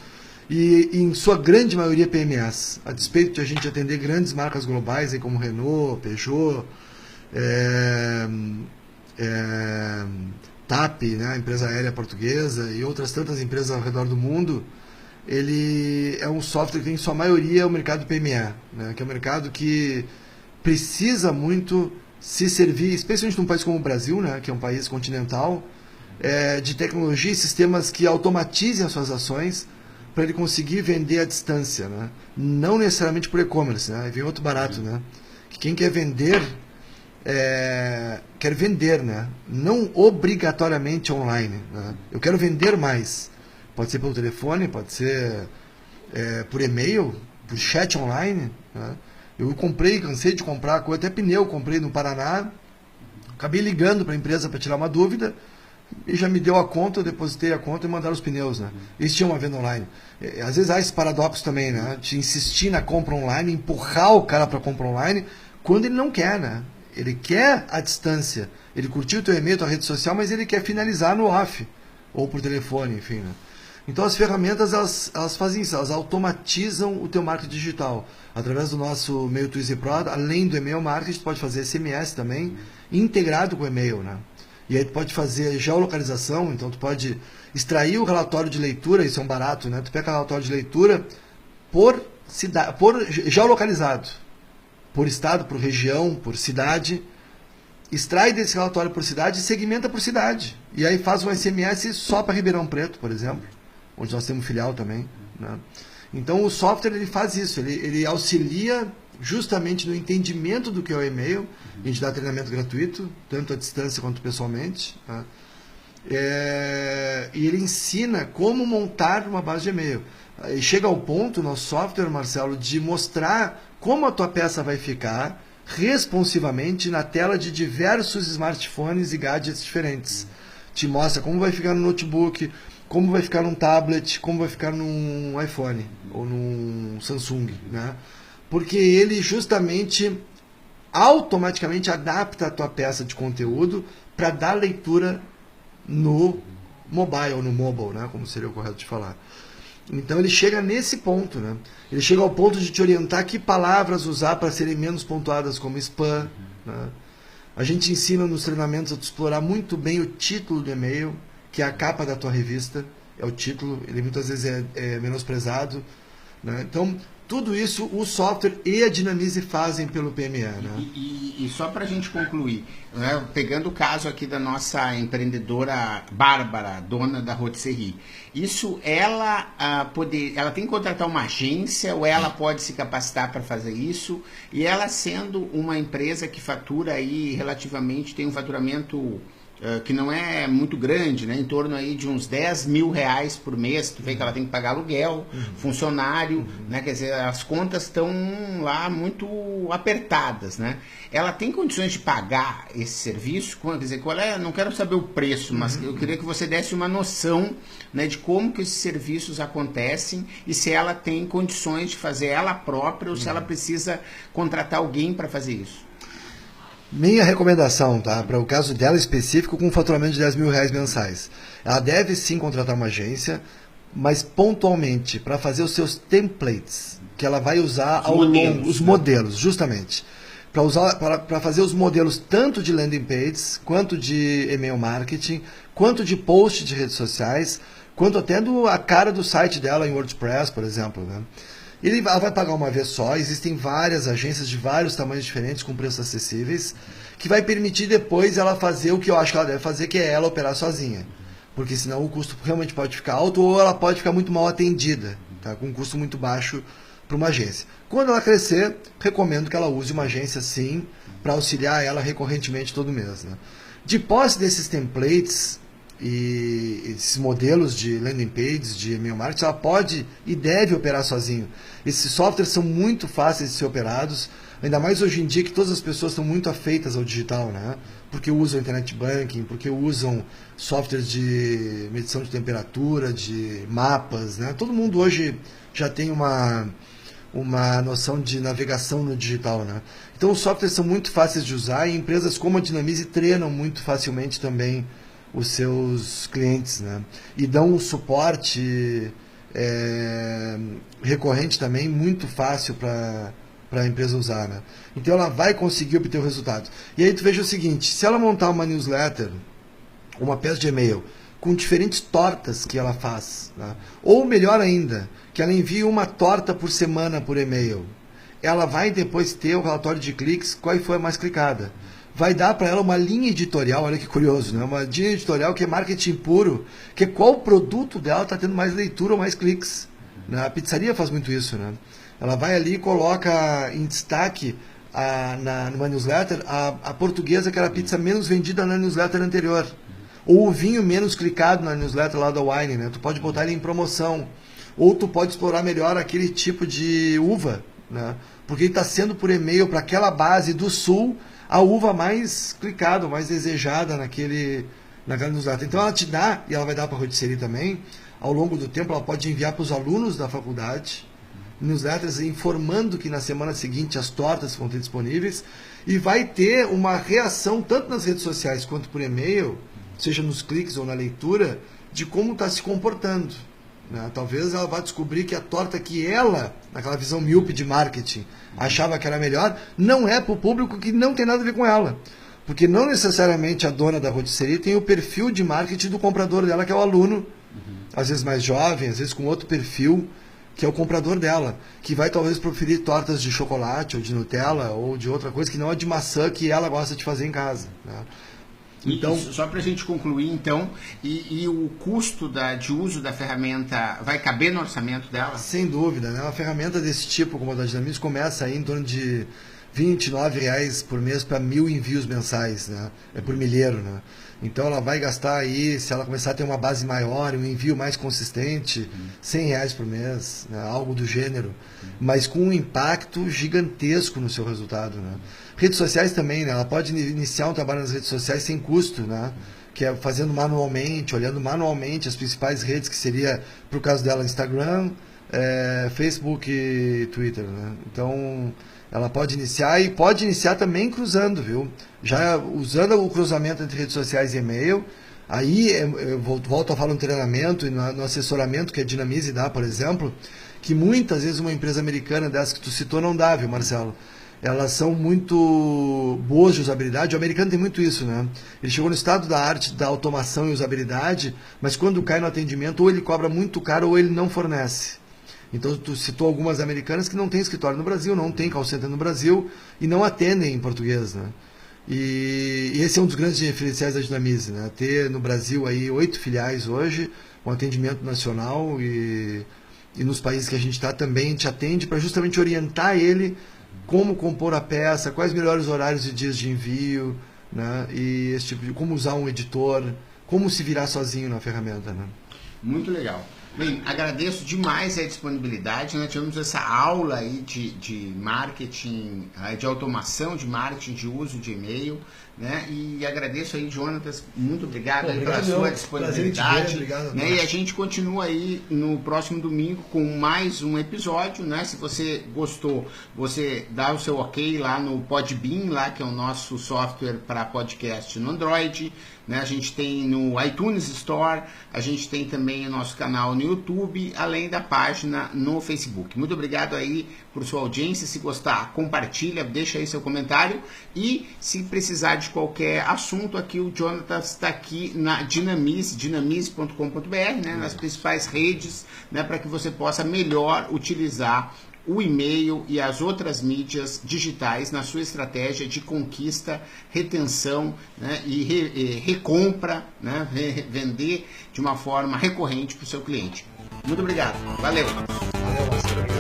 e em sua grande maioria PMS, a despeito de a gente atender grandes marcas globais aí como Renault, Peugeot, TAP, né, a empresa aérea portuguesa, e outras tantas empresas ao redor do mundo. Ele é um software que tem em sua maioria o mercado PME, né, que é um mercado que precisa muito se servir, especialmente num país como o Brasil, né, que é um país continental, de tecnologia e sistemas que automatizem as suas ações para ele conseguir vender à distância, né? Não necessariamente por e-commerce, né? Aí vem outro barato, né? Que quem quer vender, quer vender, né? Não obrigatoriamente online, né? Eu quero vender mais. Pode ser pelo telefone, pode ser por e-mail, por chat online, né? Eu cansei de comprar, até pneu comprei no Paraná, acabei ligando para a empresa para tirar uma dúvida, e já me deu a conta, eu depositei a conta e mandaram os pneus, né? Eles tinham uma venda online. Às vezes há esse paradoxo também, né? De insistir na compra online, empurrar o cara para compra online, quando ele não quer, né? Ele quer a distância, ele curtiu o teu e-mail, tua rede social, mas ele quer finalizar no off, ou por telefone, enfim, né? Então as ferramentas, elas fazem isso, elas automatizam o teu marketing digital. Através do nosso Mail to Easy Pro, além do e-mail marketing, tu pode fazer SMS também, integrado com o e-mail, né? E aí tu pode fazer geolocalização, então tu pode extrair o relatório de leitura, isso é um barato, né? Tu pega o relatório de leitura por geolocalizado, por estado, por região, por cidade, extrai desse relatório por cidade e segmenta por cidade. E aí faz um SMS só para Ribeirão Preto, por exemplo, onde nós temos filial também, né? Então o software ele faz isso, ele auxilia justamente no entendimento do que é o e-mail. A gente dá treinamento gratuito, tanto à distância quanto pessoalmente, tá? E ele ensina como montar uma base de e-mail. E chega ao ponto, nosso software, Marcelo, de mostrar como a tua peça vai ficar responsivamente na tela de diversos smartphones e gadgets diferentes. Te mostra como vai ficar no notebook, como vai ficar num tablet, como vai ficar num iPhone ou num Samsung, né? Porque ele justamente automaticamente adapta a tua peça de conteúdo para dar leitura no mobile, ou no mobile, né? Como seria o correto de falar. Então ele chega nesse ponto, né? Ele chega ao ponto de te orientar que palavras usar para serem menos pontuadas como spam, né? A gente ensina nos treinamentos a tu explorar muito bem o título do e-mail, que é a capa da tua revista, é o título, ele muitas vezes é menosprezado, né? Então, tudo isso o software e a Dinamize fazem pelo PME, né? E só para a gente concluir, né, pegando o caso aqui da nossa empreendedora Bárbara, dona da Rotisserie, isso ela tem que contratar uma agência ou ela pode se capacitar para fazer isso? E ela sendo uma empresa que fatura aí relativamente, tem um faturamento que não é muito grande, né? Em torno aí de uns 10 mil reais por mês, tu vê que ela tem que pagar aluguel, funcionário, né? Quer dizer, as contas estão lá muito apertadas, né? Ela tem condições de pagar esse serviço? Quer dizer, não quero saber o preço, mas eu queria que você desse uma noção, né, de como que esses serviços acontecem e se ela tem condições de fazer ela própria ou se ela precisa contratar alguém para fazer isso. Minha recomendação, tá? Para o caso dela específico, com um faturamento de R$10.000 mensais. Ela deve sim contratar uma agência, mas pontualmente, para fazer os seus templates, que ela vai usar ao longo, os modelos, justamente. Para fazer os modelos tanto de landing pages, quanto de e-mail marketing, quanto de post de redes sociais, quanto até a cara do site dela em WordPress, por exemplo, né? Ela vai pagar uma vez só, existem várias agências de vários tamanhos diferentes, com preços acessíveis, que vai permitir depois ela fazer o que eu acho que ela deve fazer, que é ela operar sozinha. Porque senão o custo realmente pode ficar alto ou ela pode ficar muito mal atendida, tá? Com um custo muito baixo para uma agência. Quando ela crescer, recomendo que ela use uma agência sim, para auxiliar ela recorrentemente todo mês, né? De posse desses templates e esses modelos de landing pages, de e-mail marketing, ela pode e deve operar sozinho. Esses softwares são muito fáceis de ser operados, ainda mais hoje em dia que todas as pessoas estão muito afeitas ao digital, né? Porque usam internet banking, porque usam softwares de medição de temperatura, de mapas, né? Todo mundo hoje já tem uma noção de navegação no digital, né? Então os softwares são muito fáceis de usar e empresas como a Dinamize treinam muito facilmente também os seus clientes, né? E dão um suporte recorrente também, muito fácil para a empresa usar, né? Então ela vai conseguir obter o resultado. E aí tu veja o seguinte, se ela montar uma newsletter, uma peça de e-mail, com diferentes tortas que ela faz, né? Ou melhor ainda, que ela envie uma torta por semana por e-mail, ela vai depois ter o relatório de cliques, qual foi a mais clicada. Vai dar para ela uma linha editorial, olha que curioso, né? Uma linha editorial que é marketing puro, que é qual produto dela está tendo mais leitura ou mais cliques, né? A pizzaria faz muito isso, né? Ela vai ali e coloca em destaque numa newsletter a portuguesa, que era a pizza menos vendida na newsletter anterior, ou o vinho menos clicado na newsletter lá da Wine, né? Tu pode botar ele em promoção, ou tu pode explorar melhor aquele tipo de uva, né? Porque ele está sendo por e-mail para aquela base do sul a uva mais clicada, mais desejada naquela newsletter. Então ela te dá, e ela vai dar para a rotisserie também, ao longo do tempo ela pode enviar para os alunos da faculdade newsletters informando que na semana seguinte as tortas vão ter disponíveis, e vai ter uma reação tanto nas redes sociais quanto por e-mail, seja nos cliques ou na leitura, de como está se comportando, né? Talvez ela vá descobrir que a torta que ela, naquela visão míope de marketing, achava que era melhor, não é para o público que não tem nada a ver com ela. Porque não necessariamente a dona da rotisserie tem o perfil de marketing do comprador dela, que é o aluno, às vezes mais jovem, às vezes com outro perfil, que é o comprador dela, que vai talvez preferir tortas de chocolate, ou de Nutella, ou de outra coisa, que não é de maçã que ela gosta de fazer em casa, né? Então, só para a gente concluir, então, e o custo de uso da ferramenta vai caber no orçamento dela? Sem dúvida, né? Uma ferramenta desse tipo, como a da Dinamize, começa aí em torno de R$ 29,00 por mês para 1.000 envios mensais, né? É por milheiro, né? Então ela vai gastar aí, se ela começar a ter uma base maior, um envio mais consistente, R$ 100 por mês, né? Algo do gênero, mas com um impacto gigantesco no seu resultado, né? Redes sociais também, né? Ela pode iniciar um trabalho nas redes sociais sem custo, né? Que é fazendo manualmente, olhando manualmente as principais redes, que seria, para o caso dela, Instagram, Facebook e Twitter, né? Então ela pode iniciar, e pode iniciar também cruzando, viu? Já usando o cruzamento entre redes sociais e e-mail. Aí eu volto a falar no treinamento e no assessoramento que a Dinamize dá, por exemplo, que muitas vezes uma empresa americana dessa que tu citou não dá, viu, Marcelo? Elas são muito boas de usabilidade. O americano tem muito isso, né? Ele chegou no estado da arte da automação e usabilidade, mas quando cai no atendimento, ou ele cobra muito caro ou ele não fornece. Então, tu citou algumas americanas que não têm escritório no Brasil, não têm call center no Brasil e não atendem em português, né? E esse é um dos grandes diferenciais da Dinamize, né? Ter no Brasil aí 8 filiais hoje, com atendimento nacional, e nos países que a gente está também a gente atende para justamente orientar ele como compor a peça, quais melhores horários e dias de envio, né? E esse tipo de, como usar um editor, como se virar sozinho na ferramenta, né? Muito legal. Bem, agradeço demais a disponibilidade. Nós tivemos essa aula aí de marketing, de automação de marketing, de uso de e-mail, né? E agradeço aí, Jonatas, muito obrigado, aí pela sua disponibilidade. Obrigado, né? E a gente continua aí no próximo domingo com mais um episódio, né? Se você gostou, você dá o seu ok lá no Podbean, lá que é o nosso software para podcast no Android, né? A gente tem no iTunes Store, a gente tem também o nosso canal no YouTube, além da página no Facebook. Muito obrigado aí por sua audiência. Se gostar, compartilha, deixa aí seu comentário. E se precisar de qualquer assunto, aqui o Jonatas está aqui na Dinamize, dinamize.com.br, né, nas principais redes, né, para que você possa melhor utilizar o e-mail e as outras mídias digitais na sua estratégia de conquista, retenção, né, e recompra, né, vender de uma forma recorrente para o seu cliente. Muito obrigado. Valeu. Valeu, Marcelo.